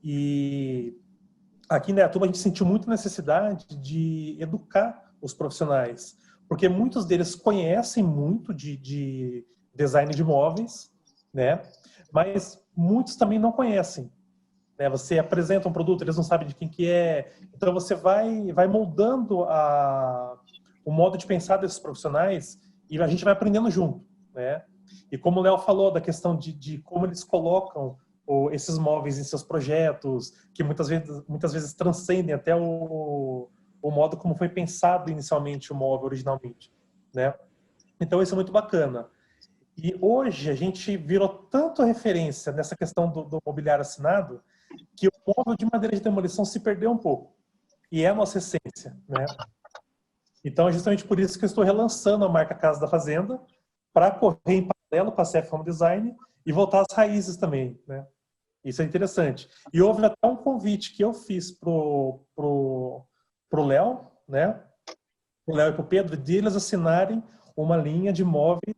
E aqui em Indaiatuba, a gente sentiu muita necessidade de educar os profissionais, porque muitos deles conhecem muito de design de imóveis, né? Mas muitos também não conhecem, né? Você apresenta um produto, eles não sabem de quem que é, então você vai moldando o modo de pensar desses profissionais e a gente vai aprendendo junto, né? E como o Léo falou da questão de como eles colocam esses móveis em seus projetos, que muitas vezes transcendem até o modo como foi pensado inicialmente o móvel originalmente, né? Então isso é muito bacana. E hoje a gente virou tanto referência nessa questão do mobiliário assinado que o móvel de madeira de demolição se perdeu um pouco. E é a nossa essência, né? Então é justamente por isso que eu estou relançando a marca Casa da Fazenda para correr em paralelo com a CF Home Design e voltar às raízes também, né? Isso é interessante. E houve até um convite que eu fiz pro Léo, né? Pro Léo e pro Pedro, de eles assinarem uma linha de móveis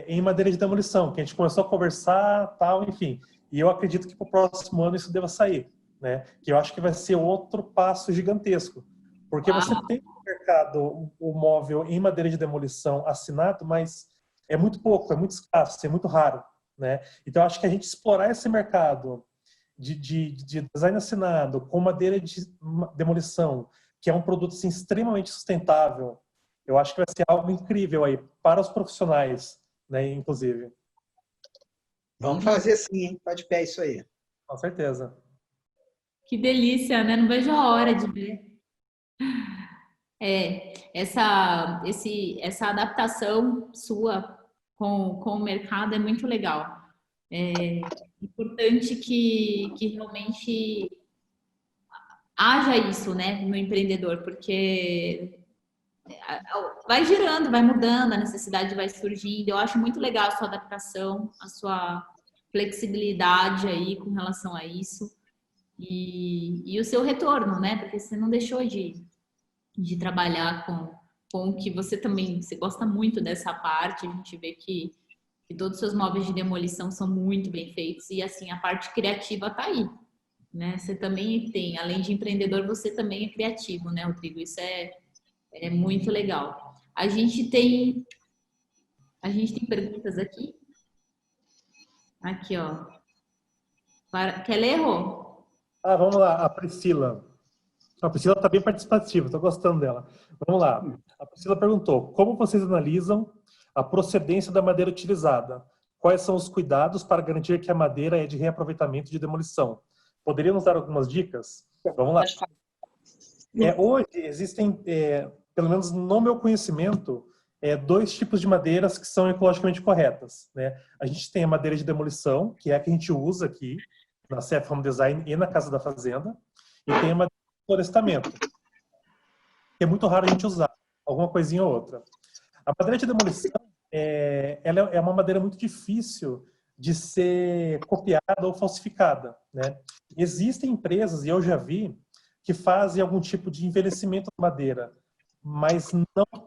em madeira de demolição, que a gente começou a conversar, tal, enfim. E eu acredito que para o próximo ano isso deva sair, né? Que eu acho que vai ser outro passo gigantesco. Porque você tem no mercado o móvel em madeira de demolição assinado, mas é muito pouco, é muito escasso, é muito raro, né? Então, eu acho que a gente explorar esse mercado de design assinado com madeira de demolição, que é um produto assim, extremamente sustentável, eu acho que vai ser algo incrível aí para os profissionais, né, inclusive. Vamos fazer sim, hein? Tá de pé isso aí. Com certeza. Que delícia, né? Não vejo a hora de ver. Essa adaptação sua com o mercado é muito legal. É importante que realmente haja isso, né, no empreendedor, porque vai girando, vai mudando, a necessidade vai surgindo. Eu acho muito legal a sua adaptação, a sua flexibilidade aí com relação a isso e o seu retorno, né, porque você não deixou de trabalhar com o que você também, você gosta muito dessa parte, a gente vê que todos os seus móveis de demolição são muito bem feitos e assim, a parte criativa tá aí, né? Você também tem, além de empreendedor, você também é criativo, né, Rodrigo? Isso é muito legal. A gente tem perguntas aqui. Aqui, ó. Quer ler, Rô? Vamos lá, a Priscila. A Priscila está bem participativa, estou gostando dela. Vamos lá. A Priscila perguntou: como vocês analisam a procedência da madeira utilizada? Quais são os cuidados para garantir que a madeira é de reaproveitamento de demolição? Poderia nos dar algumas dicas? Vamos lá. Hoje existem, pelo menos no meu conhecimento, 2 tipos de madeiras que são ecologicamente corretas, né? A gente tem a madeira de demolição, que é a que a gente usa aqui na CF Home Design e na Casa da Fazenda, e tem a madeira de florestamento, que é muito raro a gente usar, alguma coisinha ou outra. A madeira de demolição ela é uma madeira muito difícil de ser copiada ou falsificada, né? Existem empresas, e eu já vi, que fazem algum tipo de envelhecimento da madeira, mas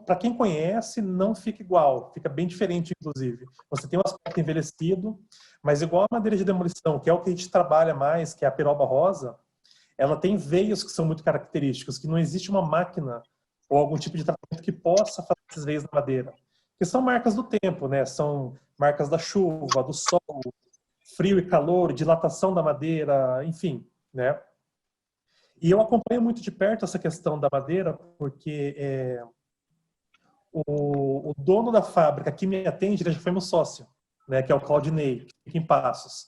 para quem conhece, não fica igual, fica bem diferente, inclusive. Você tem um aspecto envelhecido, mas igual a madeira de demolição, que é o que a gente trabalha mais, que é a peroba rosa, ela tem veios que são muito característicos, que não existe uma máquina ou algum tipo de tratamento que possa fazer esses veios na madeira. Que são marcas do tempo, né? São marcas da chuva, do sol, frio e calor, dilatação da madeira, enfim, né? E eu acompanho muito de perto essa questão da madeira, porque o dono da fábrica que me atende, ele já foi meu sócio, né? Que é o Claudinei, que fica em Passos.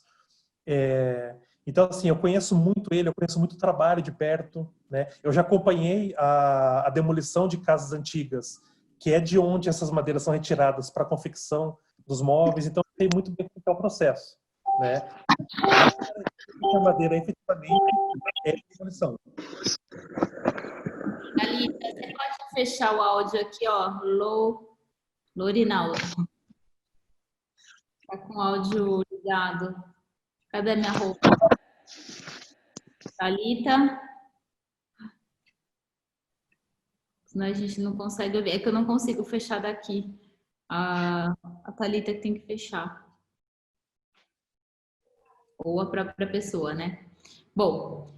Então, assim, eu conheço muito ele, eu conheço muito o trabalho de perto, né? Eu já acompanhei a demolição de casas antigas, que é de onde essas madeiras são retiradas para a confecção dos móveis, então eu sei muito bem como é o processo, né? A madeira efetivamente é demolição. Thalita, você pode fechar o áudio aqui, ó. Lorinaldo. Tá com o áudio ligado. Cadê minha roupa? Thalita? Senão a gente não consegue ouvir. É que eu não consigo fechar daqui. A Thalita que tem que fechar. Ou a própria pessoa, né? Bom,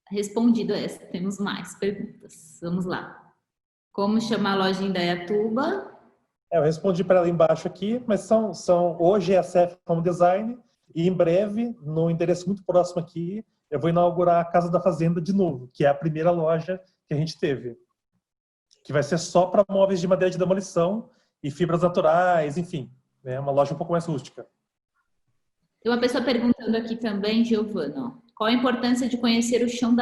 respondido essa. Temos mais perguntas. Vamos lá. Como chamar a loja em Indaiatuba? Eu respondi para ela embaixo aqui, mas hoje é a CF Home Design e em breve, no endereço muito próximo aqui, eu vou inaugurar a Casa da Fazenda de novo, que é a primeira loja que a gente teve, que vai ser só para móveis de madeira de demolição e fibras naturais, enfim, é uma loja um pouco mais rústica. Tem uma pessoa perguntando aqui também, Giovana, qual a importância de conhecer o chão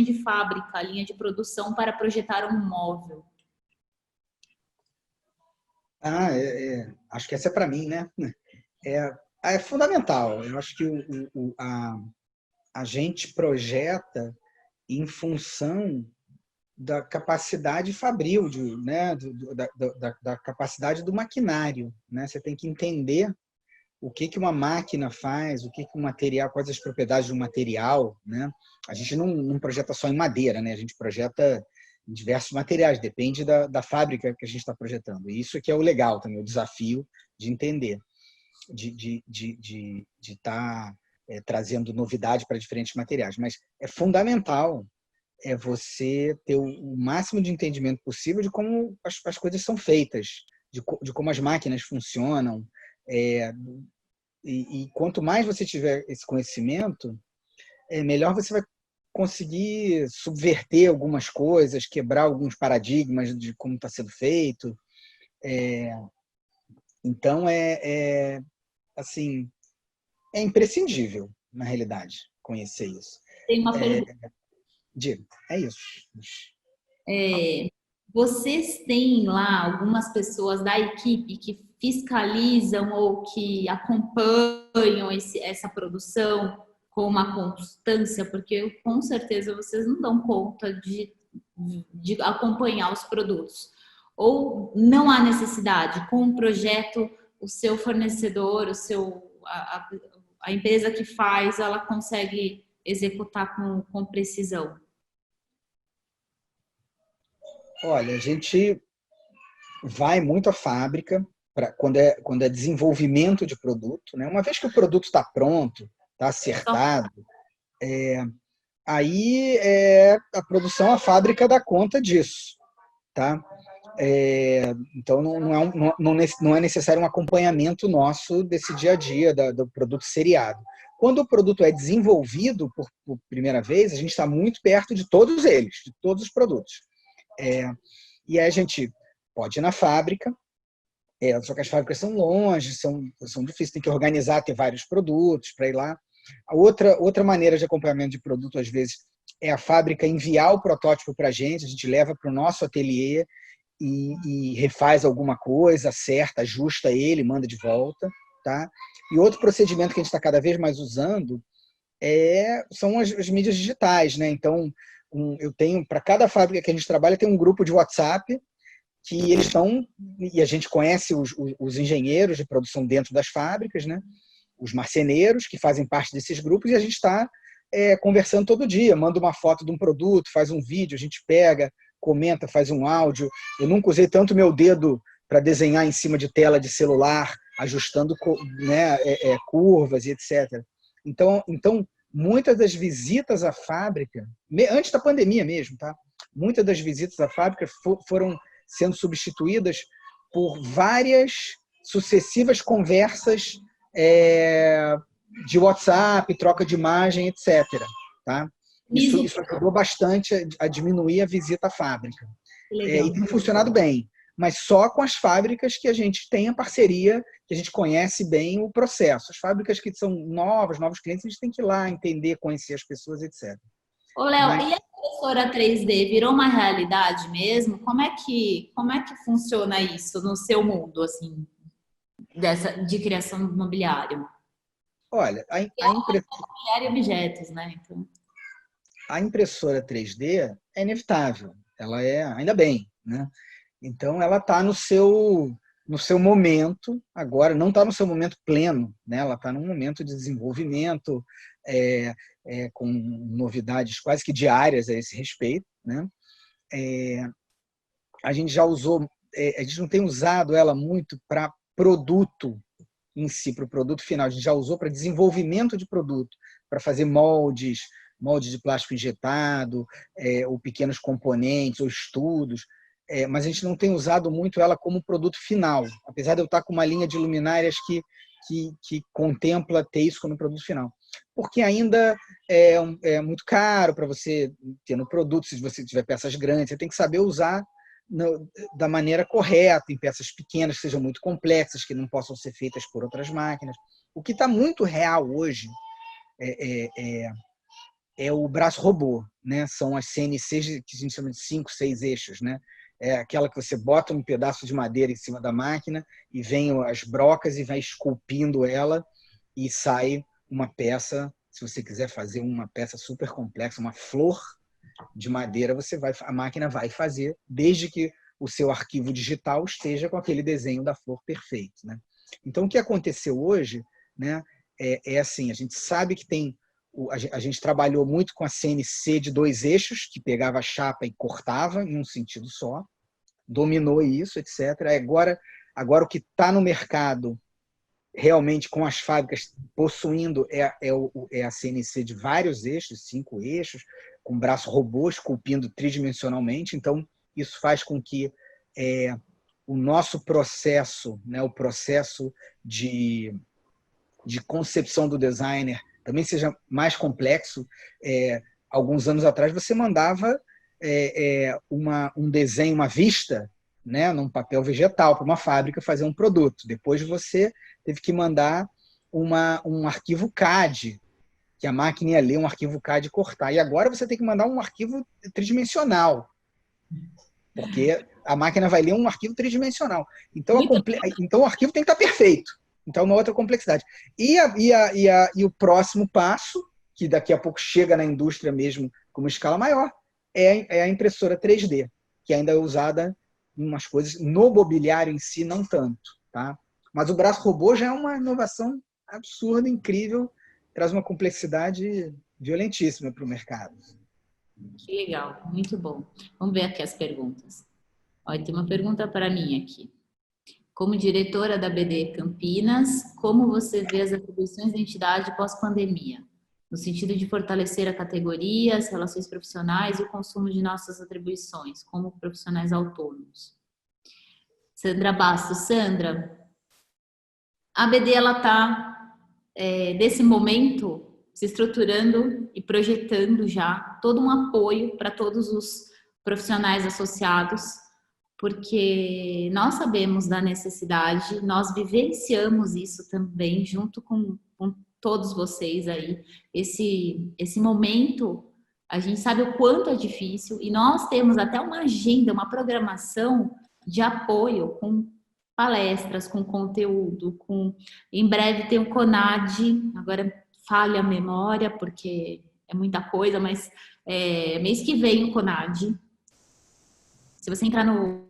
de fábrica, a linha de produção para projetar um móvel? Acho que essa é para mim, né? É fundamental. Eu acho que a gente projeta em função da capacidade fabril, né? Da capacidade do maquinário, né? Você tem que entender o que uma máquina faz, o que um material, quais as propriedades do material, né? A gente não projeta só em madeira, né? A gente projeta em diversos materiais, depende da fábrica que a gente está projetando. E isso que é o legal também, o desafio de entender, de estar trazendo novidade para diferentes materiais. Mas é fundamental você ter o máximo de entendimento possível de como as coisas são feitas, de como as máquinas funcionam. E quanto mais você tiver esse conhecimento, melhor você vai conseguir subverter algumas coisas, quebrar alguns paradigmas de como está sendo feito. Então, assim, é imprescindível, na realidade, conhecer isso. Tem uma pergunta. Diego, é isso. Vocês têm lá algumas pessoas da equipe que fiscalizam ou que acompanham essa produção com uma constância? Porque com certeza vocês não dão conta de acompanhar os produtos. Ou não há necessidade? Com o projeto, o seu fornecedor, a empresa que faz, ela consegue executar com precisão? Olha, a gente vai muito à fábrica quando é desenvolvimento de produto, né? Uma vez que o produto está pronto, está acertado, aí a produção, a fábrica dá conta disso, tá? Então não é necessário um acompanhamento nosso desse dia a dia do produto seriado. Quando o produto é desenvolvido por primeira vez, a gente está muito perto de todos eles, de todos os produtos. E aí a gente pode ir na fábrica, só que as fábricas são longe, são difíceis, tem que organizar, ter vários produtos para ir lá. A outra maneira de acompanhamento de produto, às vezes, é a fábrica enviar o protótipo para a gente leva para o nosso ateliê e refaz alguma coisa, acerta, ajusta ele, manda de volta. Tá? E outro procedimento que a gente está cada vez mais usando são as mídias digitais. Né? Então, eu tenho, para cada fábrica que a gente trabalha, tem um grupo de WhatsApp que eles estão, e a gente conhece os engenheiros de produção dentro das fábricas, né? Os marceneiros que fazem parte desses grupos, e a gente está conversando todo dia, manda uma foto de um produto, faz um vídeo, a gente pega, comenta, faz um áudio. Eu nunca usei tanto meu dedo para desenhar em cima de tela de celular, ajustando, né, curvas e etc. Então, muitas das visitas à fábrica, antes da pandemia mesmo, tá? Muitas das visitas à fábrica foram sendo substituídas por várias sucessivas conversas de WhatsApp, troca de imagem, etc. Tá? Isso ajudou bastante a diminuir a visita à fábrica. E tem funcionado bem. mas só com as fábricas que a gente tem a parceria, que a gente conhece bem o processo. As fábricas que são novos clientes, a gente tem que ir lá, entender, conhecer as pessoas, etc. Ô, Léo, Mas, e a impressora 3D virou uma realidade mesmo? Como é que funciona isso no seu mundo, assim, de criação imobiliária? olha, Imobiliária e objetos, né? Então, a impressora 3D é inevitável. Ela é, ainda bem, né? Então, ela está no seu momento, agora não está no seu momento pleno, né? Ela está num momento de desenvolvimento, com novidades quase que diárias a esse respeito, né? A gente já usou, a gente não tem usado ela muito para produto em si, para o produto final, a gente já usou para desenvolvimento de produto, para fazer moldes de plástico injetado, ou pequenos componentes, ou estudos, mas a gente não tem usado muito ela como produto final, apesar de eu estar com uma linha de luminárias que contempla ter isso como produto final. Porque ainda é muito caro para você ter no produto, se você tiver peças grandes, você tem que saber usar da maneira correta, em peças pequenas, que sejam muito complexas, que não possam ser feitas por outras máquinas. O que está muito real hoje é o braço robô, né? São as CNCs que a gente chama de 5, 6 eixos, né? É aquela que você bota um pedaço de madeira em cima da máquina e vem as brocas e vai esculpindo ela e sai uma peça. Se você quiser fazer uma peça super complexa, uma flor de madeira, a máquina vai fazer, desde que o seu arquivo digital esteja com aquele desenho da flor perfeito, né? Então, o que aconteceu hoje, né, é assim, a gente sabe que a gente trabalhou muito com a CNC de 2 eixos, que pegava a chapa e cortava em um sentido só, dominou isso, etc. Agora o que está no mercado, realmente com as fábricas possuindo, é a CNC de vários eixos, 5 eixos, com braço robô esculpindo tridimensionalmente. Então, isso faz com que o nosso processo, né, o processo de concepção do designer também seja mais complexo. Alguns anos atrás, você mandava um desenho, uma vista, né, num papel vegetal para uma fábrica fazer um produto. Depois você teve que mandar um arquivo CAD, que a máquina ia ler um arquivo CAD e cortar. E agora você tem que mandar um arquivo tridimensional, porque a máquina vai ler um arquivo tridimensional. Então, então o arquivo tem que estar perfeito. Então, uma outra complexidade. E o próximo passo, que daqui a pouco chega na indústria mesmo com uma escala maior, é a impressora 3D, que ainda é usada em umas coisas, no mobiliário em si, não tanto. Tá? Mas o braço robô já é uma inovação absurda, incrível, traz uma complexidade violentíssima para o mercado. que legal, muito bom. Vamos ver aqui as perguntas. Olha, tem uma pergunta para mim aqui. Como diretora da BD Campinas, como você vê as atribuições da entidade pós-pandemia? No sentido de fortalecer a categoria, as relações profissionais e o consumo de nossas atribuições, como profissionais autônomos. Sandra Bastos. Sandra, a BD está, nesse momento, se estruturando e projetando já todo um apoio para todos os profissionais associados, porque nós sabemos da necessidade, nós vivenciamos isso também, junto com todos vocês aí. Esse momento, a gente sabe o quanto é difícil, e nós temos até uma agenda, uma programação de apoio com palestras, com conteúdo, em breve tem o CONAD, agora falha a memória, porque é muita coisa, mas mês que vem o CONAD. Se você entrar no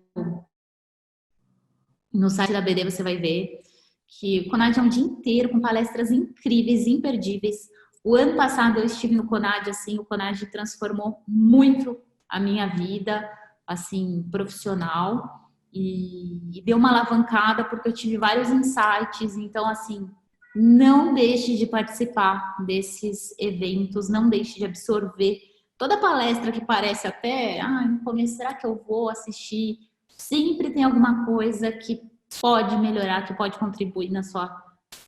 site da BD, você vai ver que o CONAD é um dia inteiro com palestras incríveis, imperdíveis. O ano passado eu estive no CONAD, assim, o CONAD transformou muito a minha vida, assim, profissional, e deu uma alavancada porque eu tive vários insights. Então, assim, não deixe de participar desses eventos, não deixe de absorver toda palestra que parece até, no começo, será que eu vou assistir? Sempre tem alguma coisa que pode melhorar, que pode contribuir na sua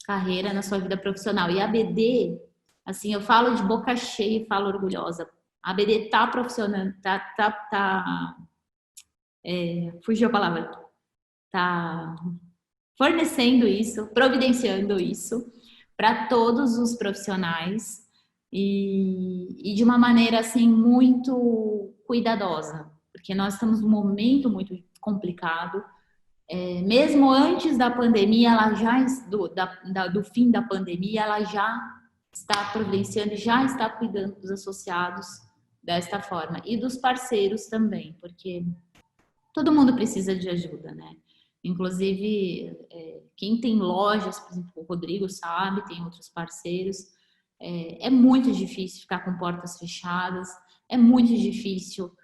carreira, na sua vida profissional. E a BD, assim, eu falo de boca cheia e falo orgulhosa. A BD tá profissional, fugiu a palavra. tá fornecendo isso, providenciando isso para todos os profissionais e de uma maneira assim muito cuidadosa, porque nós estamos num momento muito complicado. Mesmo antes da pandemia, ela já do fim da pandemia, ela já está providenciando, já está cuidando dos associados desta forma e dos parceiros também, porque todo mundo precisa de ajuda, né? Inclusive, quem tem lojas, por exemplo, o Rodrigo sabe, tem outros parceiros, é muito difícil ficar com portas fechadas, é muito difícil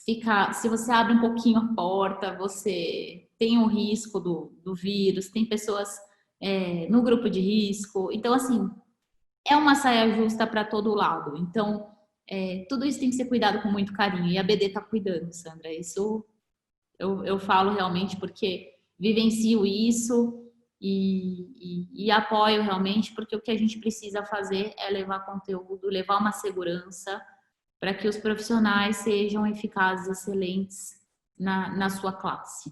ficar. Se você abre um pouquinho a porta, você tem o risco do vírus, tem pessoas no grupo de risco. Então, assim, é uma saia justa para todo lado. Então, tudo isso tem que ser cuidado com muito carinho. E a BD está cuidando, Sandra. Isso eu falo realmente porque vivencio isso e apoio realmente, porque o que a gente precisa fazer é levar conteúdo, levar uma segurança para que os profissionais sejam eficazes, excelentes na sua classe.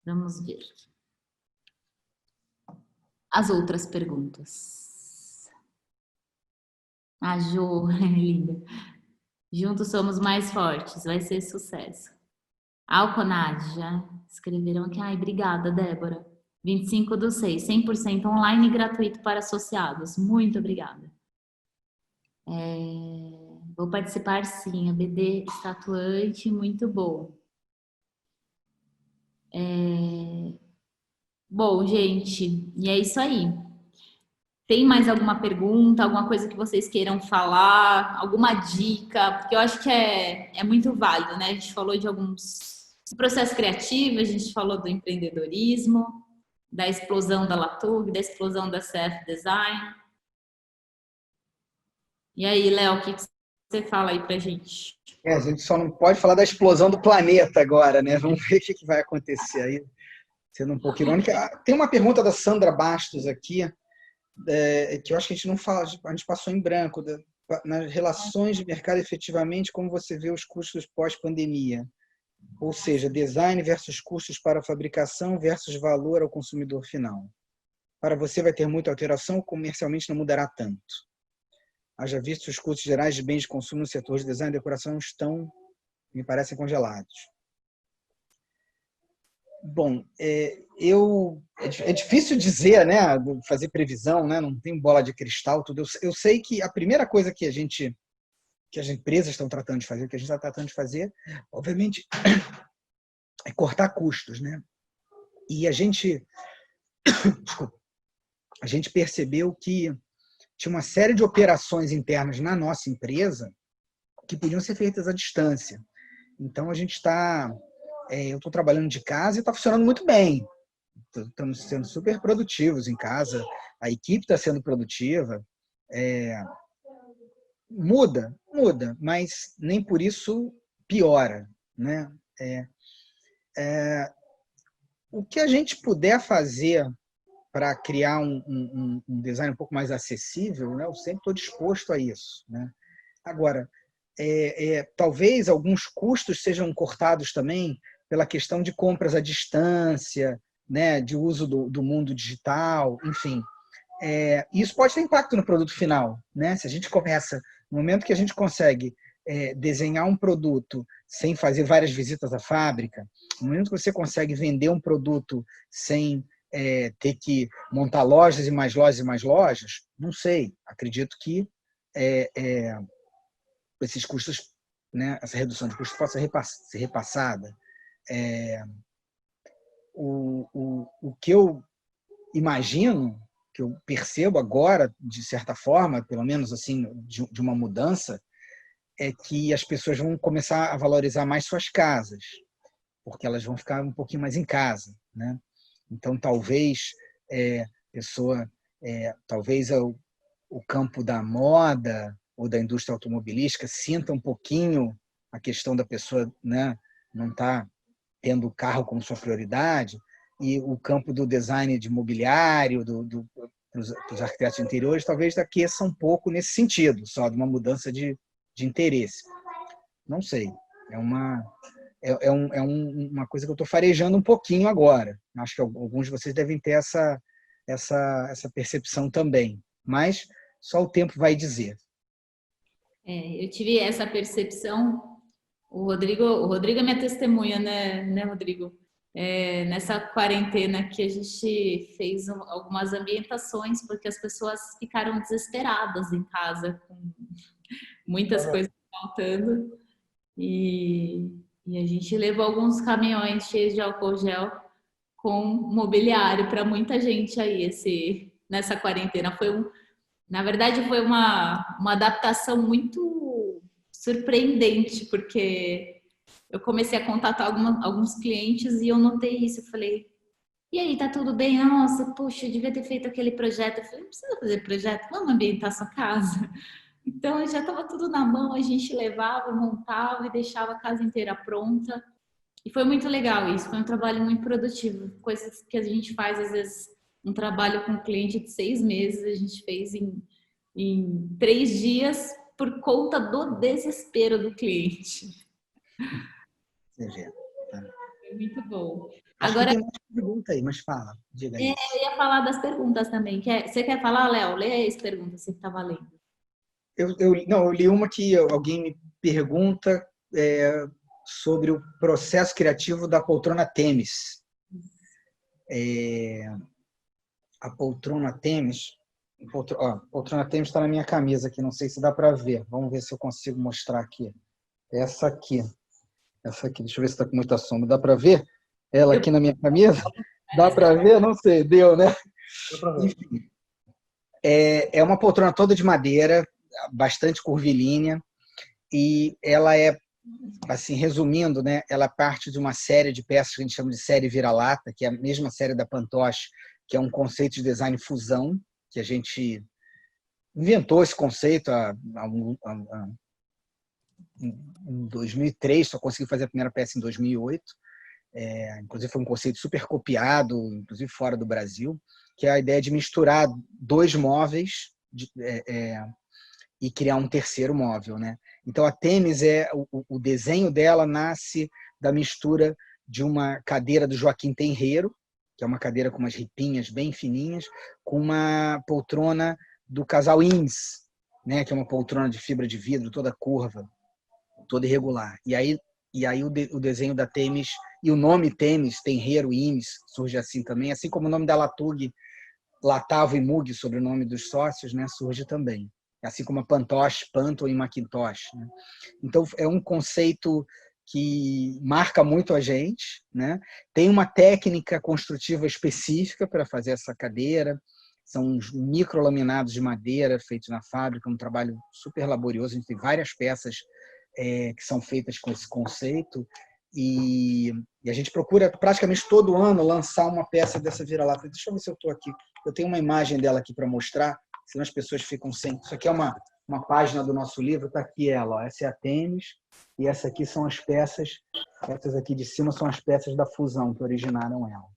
Vamos ver as outras perguntas. A Jo, linda. Juntos somos mais fortes, vai ser sucesso. Alconad, já escreveram aqui. Ai, obrigada, Débora. 25/6, 100% online e gratuito para associados. Muito obrigada. Vou participar sim, a BD está atuante, muito bom. Bom, gente, e é isso aí. Tem mais alguma pergunta, alguma coisa que vocês queiram falar, alguma dica? Porque eu acho que é muito válido, né? A gente falou de alguns processos criativos, a gente falou do empreendedorismo, da explosão da Latug, da explosão da CF Design. E aí, Léo, o que você fala aí pra gente? A gente só não pode falar da explosão do planeta agora, né? Vamos ver o que vai acontecer aí, sendo um pouco irônica. Tem uma pergunta da Sandra Bastos aqui, que eu acho que a gente não fala, a gente passou em branco, nas relações de mercado efetivamente, como você vê os custos pós-pandemia? Ou seja, design versus custos para a fabricação versus valor ao consumidor final. Para você vai ter muita alteração, comercialmente não mudará tanto. Haja visto os custos gerais de bens de consumo no setor de design e decoração estão, me parecem, congelados. Bom, é difícil dizer, né, fazer previsão, né, não tem bola de cristal, tudo. Eu sei que a primeira coisa que as empresas estão tratando de fazer, que a gente está tratando de fazer, obviamente, é cortar custos, né? E a gente percebeu que tinha uma série de operações internas na nossa empresa que podiam ser feitas à distância. Então, a gente eu estou trabalhando de casa e está funcionando muito bem. Estamos sendo super produtivos em casa, a equipe está sendo produtiva. Muda, mas nem por isso piora, né? O que a gente puder fazer para criar um design um pouco mais acessível, né? Eu sempre estou disposto a isso, né? Agora, talvez alguns custos sejam cortados também pela questão de compras à distância, né? De uso do mundo digital, enfim. Isso pode ter impacto no produto final, né? Se a gente começa, no momento que a gente consegue desenhar um produto sem fazer várias visitas à fábrica, no momento que você consegue vender um produto sem ter que montar lojas e mais lojas e mais lojas, não sei, acredito que esses custos, né, essa redução de custos possa ser repassada. O que eu imagino, que eu percebo agora, de certa forma, pelo menos assim, de uma mudança, é que as pessoas vão começar a valorizar mais suas casas, porque elas vão ficar um pouquinho mais em casa, né? Então, talvez talvez o campo da moda ou da indústria automobilística sinta um pouquinho a questão da pessoa, né, não estar tendo o carro como sua prioridade, e o campo do design de mobiliário, dos arquitetos de interiores, talvez aqueça um pouco nesse sentido, só de uma mudança de interesse. Não sei, uma coisa que eu estou farejando um pouquinho agora. Acho que alguns de vocês devem ter essa percepção também. Mas só o tempo vai dizer. Eu tive essa percepção. O Rodrigo é minha testemunha, né, Rodrigo? Nessa quarentena que a gente fez algumas ambientações, porque as pessoas ficaram desesperadas em casa, com muitas coisas faltando. E a gente levou alguns caminhões cheios de álcool gel com mobiliário para muita gente aí nessa quarentena. Na verdade, foi uma adaptação muito surpreendente, porque eu comecei a contatar alguns clientes e eu notei isso. Eu falei, e aí, tá tudo bem? Nossa, poxa, eu devia ter feito aquele projeto. Eu falei, não precisa fazer projeto, vamos ambientar sua casa. Então, já estava tudo na mão, a gente levava, montava e deixava a casa inteira pronta. E foi muito legal isso, foi um trabalho muito produtivo. Coisas que a gente faz, às vezes, um trabalho com um cliente de 6 meses, a gente fez em 3 dias por conta do desespero do cliente. Você vê. Foi muito bom. Acho Agora, que tem mais pergunta aí, mas fala, diga aí. eu ia falar das perguntas também. Você quer falar, Léo? Lê aí as perguntas, você que estava lendo. Eu li uma que alguém me pergunta sobre o processo criativo da poltrona Temis. A poltrona Temis, a poltrona Temis está na minha camisa aqui, não sei se dá para ver. Vamos ver se eu consigo mostrar aqui. Essa aqui, deixa eu ver se está com muita sombra. Dá para ver ela aqui na minha camisa? Dá para ver? Não sei, deu, né? Enfim, é uma poltrona toda de madeira, bastante curvilínea, e ela assim, resumindo, né, ela parte de uma série de peças que a gente chama de série vira-lata, que é a mesma série da Pantoche, que é um conceito de design fusão, que a gente inventou esse conceito em 2003, só consegui fazer a primeira peça em 2008. Inclusive foi um conceito super copiado, inclusive fora do Brasil, que é a ideia de misturar 2 móveis e criar um terceiro móvel, né? Então a Temis o desenho dela nasce da mistura de uma cadeira do Joaquim Tenreiro, que é uma cadeira com umas ripinhas bem fininhas, com uma poltrona do casal Ins, né? Que é uma poltrona de fibra de vidro toda curva, toda irregular. E aí o desenho da Temis e o nome Temis, Tenreiro, Imes, surge assim também, assim como o nome da Latug, Latavo e Mug, sobre o nome dos sócios, né, surge também. Assim como a Pantoche, Panto e Macintosh. Né? Então, é um conceito que marca muito a gente. Né? Tem uma técnica construtiva específica para fazer essa cadeira. São uns microlaminados de madeira feitos na fábrica, um trabalho super laborioso. A gente tem várias peças que são feitas com esse conceito. E a gente procura praticamente todo ano lançar uma peça dessa vira-lata. Deixa eu ver se eu estou aqui. Eu tenho uma imagem dela aqui para mostrar, senão as pessoas ficam sem. Isso aqui é uma página do nosso livro, está aqui ela. Ó. Essa é a Temis e essa aqui são as peças. Essas aqui de cima são as peças da fusão que originaram ela.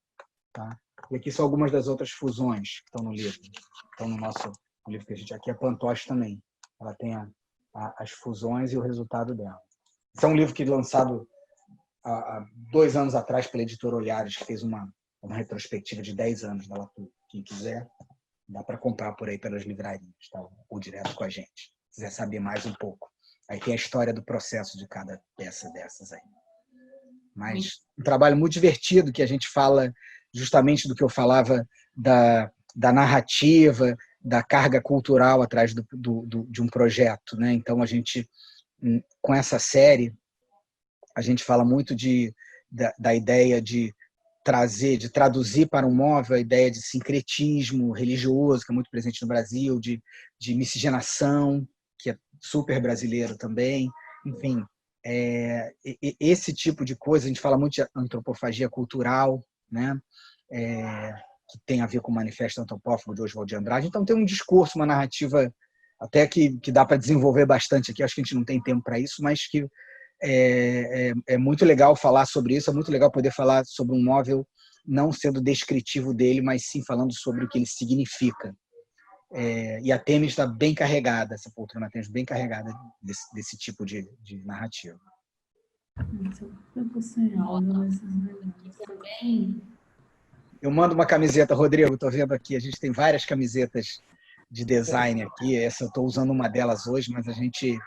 Tá? E aqui são algumas das outras fusões que estão no livro. Estão no nosso livro que a gente aqui é a Pantoche também. Ela tem as fusões e o resultado dela. Esse é um livro que lançado há 2 anos atrás pela editora Olhares, que fez uma retrospectiva de 10 anos da Latug. Quem quiser, dá para comprar por aí pelas livrarias, tá? Ou direto com a gente. Se quiser saber mais um pouco. Aí tem a história do processo de cada peça dessas aí. Mas um trabalho muito divertido, que a gente fala justamente do que eu falava da narrativa, da carga cultural atrás de um projeto. Né? Então, a gente, com essa série, a gente fala muito da ideia de traduzir para um móvel a ideia de sincretismo religioso, que é muito presente no Brasil, de miscigenação, que é super brasileiro também. Enfim, esse tipo de coisa, a gente fala muito de antropofagia cultural, né? Que tem a ver com o Manifesto Antropófago de Oswald de Andrade. Então tem um discurso, uma narrativa até que dá para desenvolver bastante aqui. Acho que a gente não tem tempo para isso, mas que é muito legal falar sobre isso, é muito legal poder falar sobre um móvel não sendo descritivo dele, mas sim falando sobre o que ele significa. E a Temis está bem carregada, essa poltrona Temis bem carregada desse tipo de narrativa. Também. Eu mando uma camiseta, Rodrigo, estou vendo aqui, a gente tem várias camisetas de design aqui, essa eu estou usando uma delas hoje, mas a gente,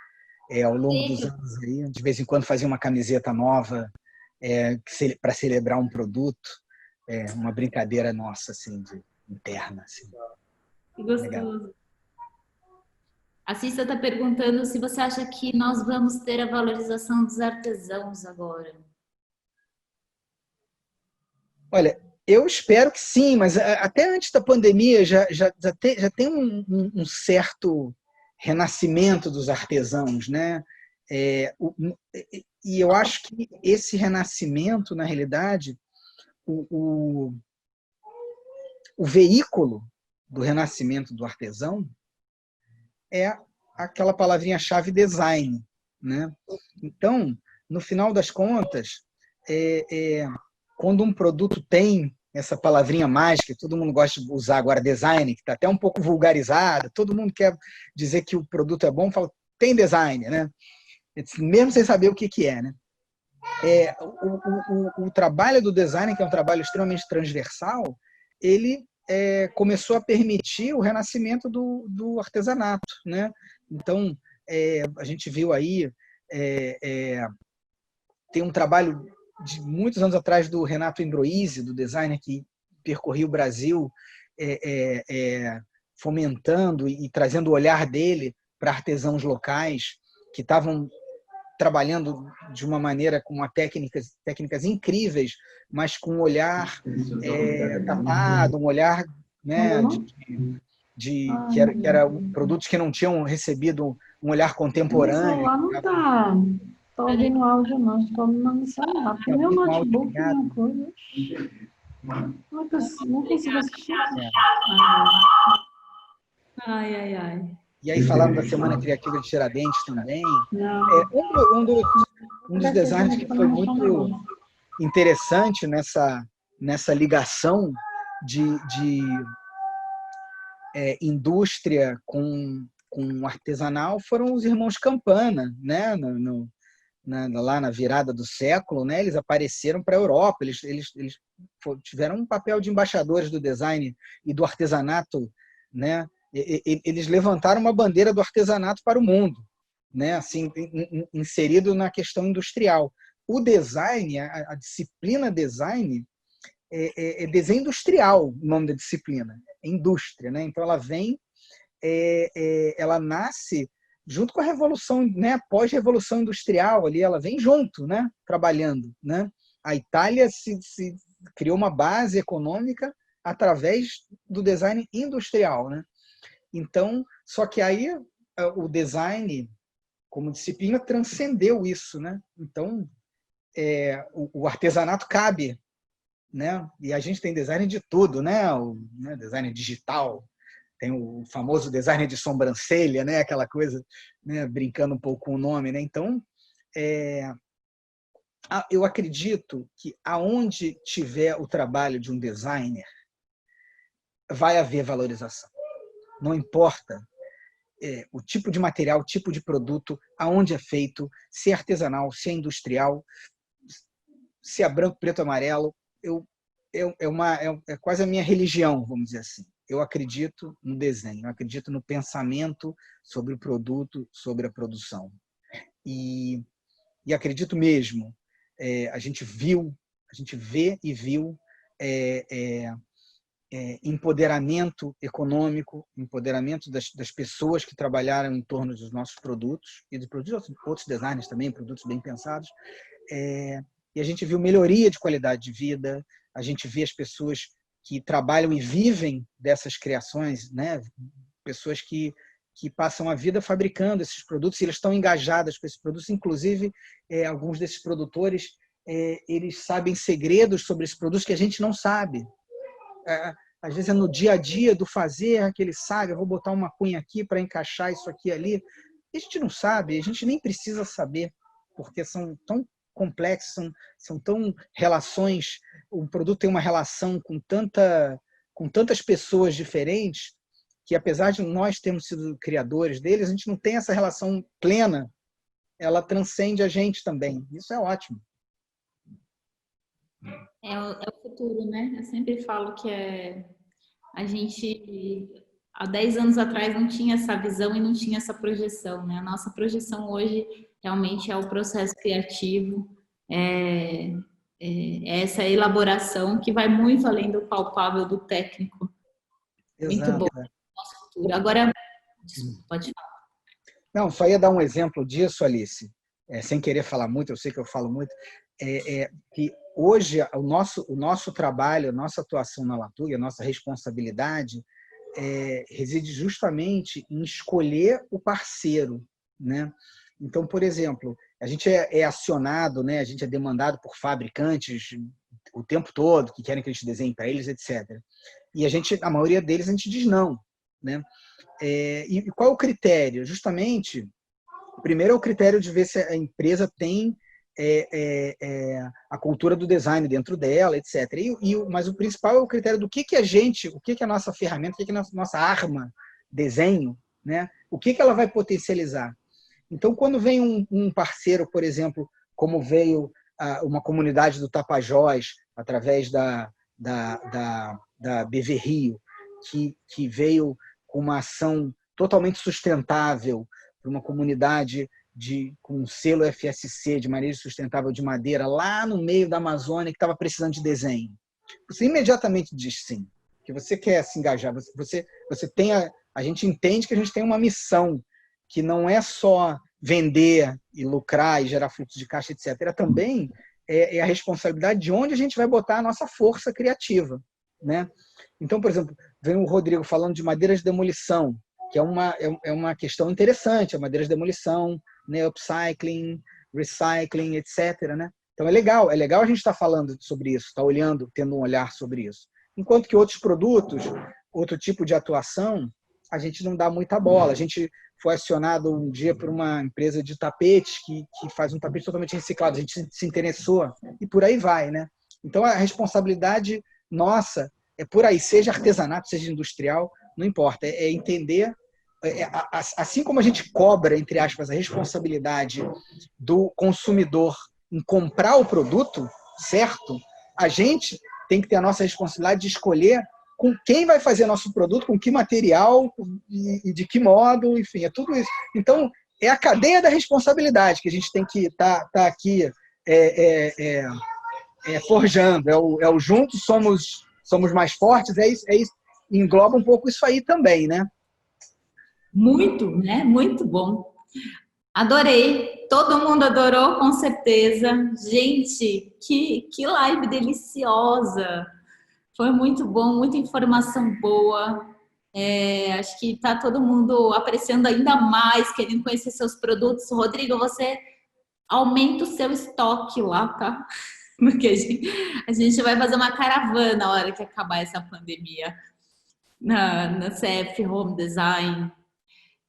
ao longo dos anos, aí, de vez em quando fazia uma camiseta nova para celebrar um produto, uma brincadeira nossa, assim, interna. Assim. Que gostoso. Legal. A Cissa está perguntando se você acha que nós vamos ter a valorização dos artesãos agora. Olha, eu espero que sim, mas até antes da pandemia já tem um certo renascimento dos artesãos, né? E eu acho que esse renascimento, na realidade, o veículo do renascimento do artesão é aquela palavrinha-chave design, né? Então, no final das contas, quando um produto tem essa palavrinha mágica, todo mundo gosta de usar agora design, que está até um pouco vulgarizada, todo mundo quer dizer que o produto é bom, fala, tem design, né? Mesmo sem saber o que é, né? O trabalho do design, que é um trabalho extremamente transversal, ele começou a permitir o renascimento do artesanato, né? Então, a gente viu aí, tem um trabalho de muitos anos atrás do Renato Ambroise, do designer que percorria o Brasil, fomentando e trazendo o olhar dele para artesãos locais que estavam trabalhando de uma maneira com técnicas incríveis, mas com um olhar tapado, um olhar, né, que era produtos que não tinham recebido um olhar contemporâneo. O celular não está ouvindo áudio, não. Estou no celular. Porque meu notebook é uma coisa. Não consigo assistir. Ai. E aí falaram da Semana Criativa de Tiradentes também. Um dos designs que foi muito interessante nessa ligação de indústria com artesanal foram os irmãos Campana, né? Lá na virada do século, né? Eles apareceram para a Europa, eles tiveram um papel de embaixadores do design e do artesanato, né? Eles levantaram uma bandeira do artesanato para o mundo, né? Assim, inserido na questão industrial. O design, a disciplina design, é desenho industrial, o nome da disciplina, é indústria, né? Então ela vem, ela nasce junto com a revolução, né? Pós-revolução industrial ali, ela vem junto, né? Trabalhando, né? A Itália se criou uma base econômica através do design industrial, né? Então, só que aí o design como disciplina transcendeu isso, né? Então, o artesanato cabe, né? E a gente tem design de tudo, né? Design digital, tem o famoso design de sobrancelha, né? Aquela coisa, né? Brincando um pouco com o nome, né? Então, eu acredito que aonde tiver o trabalho de um designer, vai haver valorização. Não importa o tipo de material, o tipo de produto, aonde é feito, se é artesanal, se é industrial, se é branco, preto, amarelo, é quase a minha religião, vamos dizer assim. Eu acredito no desenho, eu acredito no pensamento sobre o produto, sobre a produção. E acredito mesmo, a gente vê e viu empoderamento econômico, empoderamento das pessoas que trabalharam em torno dos nossos produtos e dos produtos de outros designers também, produtos bem pensados. E a gente viu melhoria de qualidade de vida, a gente vê as pessoas que trabalham e vivem dessas criações, né? Pessoas que passam a vida fabricando esses produtos e elas estão engajadas com esses produtos. Inclusive, alguns desses produtores, eles sabem segredos sobre esses produtos que a gente não sabe. Às vezes é no dia a dia do fazer que ele sabe, eu vou botar uma cunha aqui para encaixar isso aqui ali. E a gente não sabe, a gente nem precisa saber, porque são tão complexos, são tão relações, o produto tem uma relação com tantas pessoas diferentes, que apesar de nós termos sido criadores deles, a gente não tem essa relação plena ela transcende a gente também. Isso é ótimo. É o futuro, né? Eu sempre falo que a gente, há 10 anos atrás, não tinha essa visão e não tinha essa projeção, né? A nossa projeção hoje realmente é o processo criativo, é essa elaboração que vai muito além do palpável, do técnico. Muito bom. Exato. Nosso futuro. Agora, desculpa, pode falar. Não, só ia dar um exemplo disso, Alice, sem querer falar muito, eu sei que eu falo muito, que hoje o nosso trabalho, a nossa atuação na Latug, a nossa responsabilidade reside justamente em escolher o parceiro, né? Então, por exemplo, a gente é acionado, né? A gente é demandado por fabricantes o tempo todo, que querem que a gente desenhe para eles, etc. E a maioria deles a gente diz não, né? E qual é o critério? Justamente, primeiro é o critério de ver se a empresa tem a cultura do design dentro dela, etc. Mas o principal é o critério do que a nossa ferramenta, o que a nossa arma, desenho, né? O que ela vai potencializar. Então, quando vem um parceiro, por exemplo, como veio uma comunidade do Tapajós, através da BV Rio, que veio com uma ação totalmente sustentável para uma comunidade com um selo FSC de manejo sustentável de madeira lá no meio da Amazônia que estava precisando de desenho. Você imediatamente diz sim, que você quer se engajar. Você tem a gente entende que a gente tem uma missão que não é só vender e lucrar e gerar fluxo de caixa, etc. Também é a responsabilidade de onde a gente vai botar a nossa força criativa, né? Então, por exemplo, vem o Rodrigo falando de madeiras de demolição, que é uma questão interessante, a madeira de demolição, né, upcycling, recycling, etc. Né? Então é legal a gente estar falando sobre isso, estar olhando, tendo um olhar sobre isso. Enquanto que outros produtos, outro tipo de atuação, a gente não dá muita bola. A gente foi acionado um dia por uma empresa de tapetes que faz um tapete totalmente reciclado. A gente se interessou e por aí vai, né? Então a responsabilidade nossa é por aí, seja artesanato, seja industrial, não importa, é entender, assim como a gente cobra, entre aspas, a responsabilidade do consumidor em comprar o produto, certo? A gente tem que ter a nossa responsabilidade de escolher com quem vai fazer nosso produto, com que material e de que modo, enfim, é tudo isso. Então, é a cadeia da responsabilidade que a gente tem que estar aqui forjando. É o juntos somos mais fortes, é isso, engloba um pouco isso aí também, né? Muito, né? Muito bom. Adorei. Todo mundo adorou, com certeza. Gente, que live deliciosa. Foi muito bom, muita informação boa. Acho que está todo mundo apreciando ainda mais, querendo conhecer seus produtos. Rodrigo, você aumenta o seu estoque lá, tá? Porque a gente vai fazer uma caravana na hora que acabar essa pandemia na CF Home Design.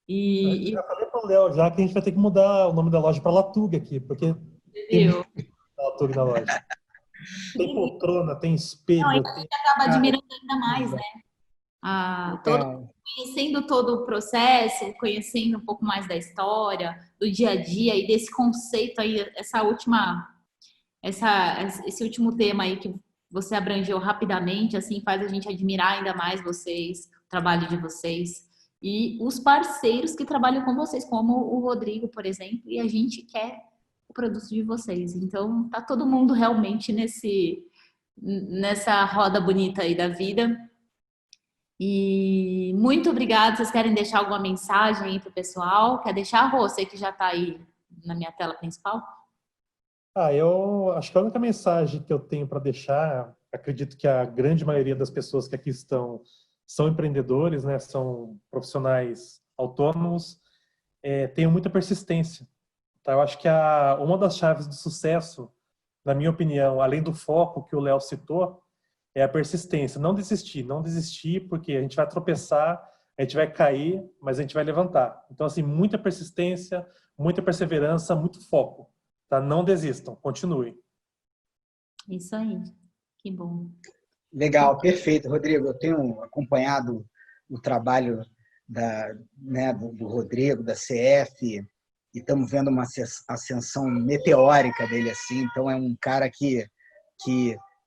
Eu já falei para o Léo já que a gente vai ter que mudar o nome da loja para Latug aqui, porque tem Latug na loja. Tem poltrona, tem espelho. Não, a gente acaba admirando ainda mais, né? Conhecendo todo o processo, conhecendo um pouco mais da história, do dia a dia e desse conceito aí, esse último tema aí que você abrangeu rapidamente, assim, faz a gente admirar ainda mais vocês, o trabalho de vocês e os parceiros que trabalham com vocês, como o Rodrigo, por exemplo, e a gente quer o produto de vocês. Então, tá todo mundo realmente nessa roda bonita aí da vida. E muito obrigada. Vocês querem deixar alguma mensagem aí pro pessoal? Quer deixar, Rô? Você que já tá aí na minha tela principal? Eu acho que a única mensagem que eu tenho para deixar, acredito que a grande maioria das pessoas que aqui estão são empreendedores, né? São profissionais autônomos, tenham muita persistência. Tá? Eu acho que uma das chaves do sucesso, na minha opinião, além do foco que o Léo citou, é a persistência. Não desistir, porque a gente vai tropeçar, a gente vai cair, mas a gente vai levantar. Então, assim, muita persistência, muita perseverança, muito foco. Tá? Não desistam, continuem. Isso aí, que bom. Legal, perfeito, Rodrigo. Eu tenho acompanhado o trabalho do Rodrigo, da CF, estamos vendo uma ascensão meteórica dele assim. Então é um cara que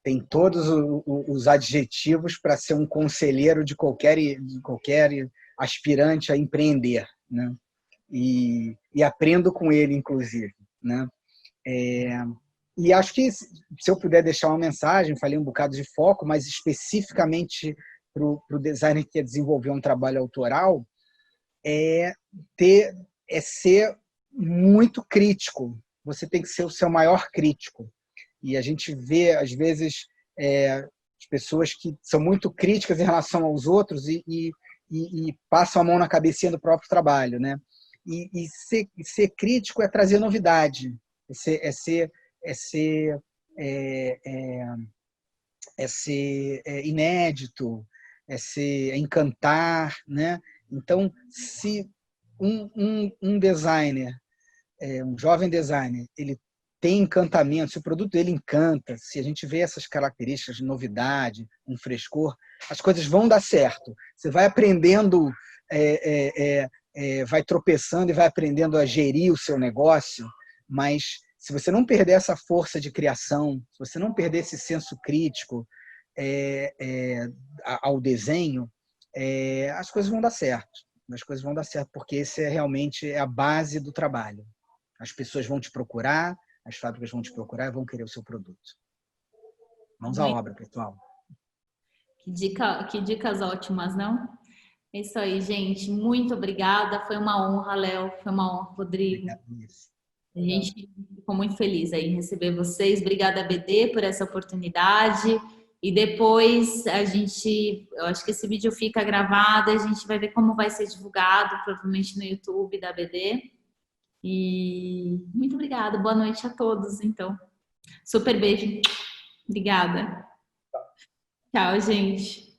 tem todos os adjetivos para ser um conselheiro de qualquer aspirante a empreender, né? E aprendo com ele, inclusive, né? E acho que, se eu puder deixar uma mensagem, falei um bocado de foco, mas especificamente para o designer que quer desenvolver um trabalho autoral, é ser muito crítico. Você tem que ser o seu maior crítico. E a gente vê, às vezes, as pessoas que são muito críticas em relação aos outros e passam a mão na cabecinha do próprio trabalho, né? E ser crítico é trazer novidade, é ser inédito, é encantar, né? Então, se um designer, um jovem designer, ele tem encantamento, se o produto dele encanta, se a gente vê essas características de novidade, um frescor, as coisas vão dar certo. Você vai aprendendo, vai tropeçando e vai aprendendo a gerir o seu negócio, mas se você não perder essa força de criação, se você não perder esse senso crítico ao desenho, as coisas vão dar certo. As coisas vão dar certo, porque esse realmente é a base do trabalho. As pessoas vão te procurar, as fábricas vão te procurar e vão querer o seu produto. Vamos à obra, pessoal. Que dicas ótimas, não? É isso aí, gente. Muito obrigada. Foi uma honra, Léo. Foi uma honra, Rodrigo. A gente ficou muito feliz aí em receber vocês. Obrigada, BD, por essa oportunidade. E depois eu acho que esse vídeo fica gravado, a gente vai ver como vai ser divulgado, provavelmente no YouTube da BD. E muito obrigada. Boa noite a todos, então. Super beijo. Obrigada. Tchau, gente.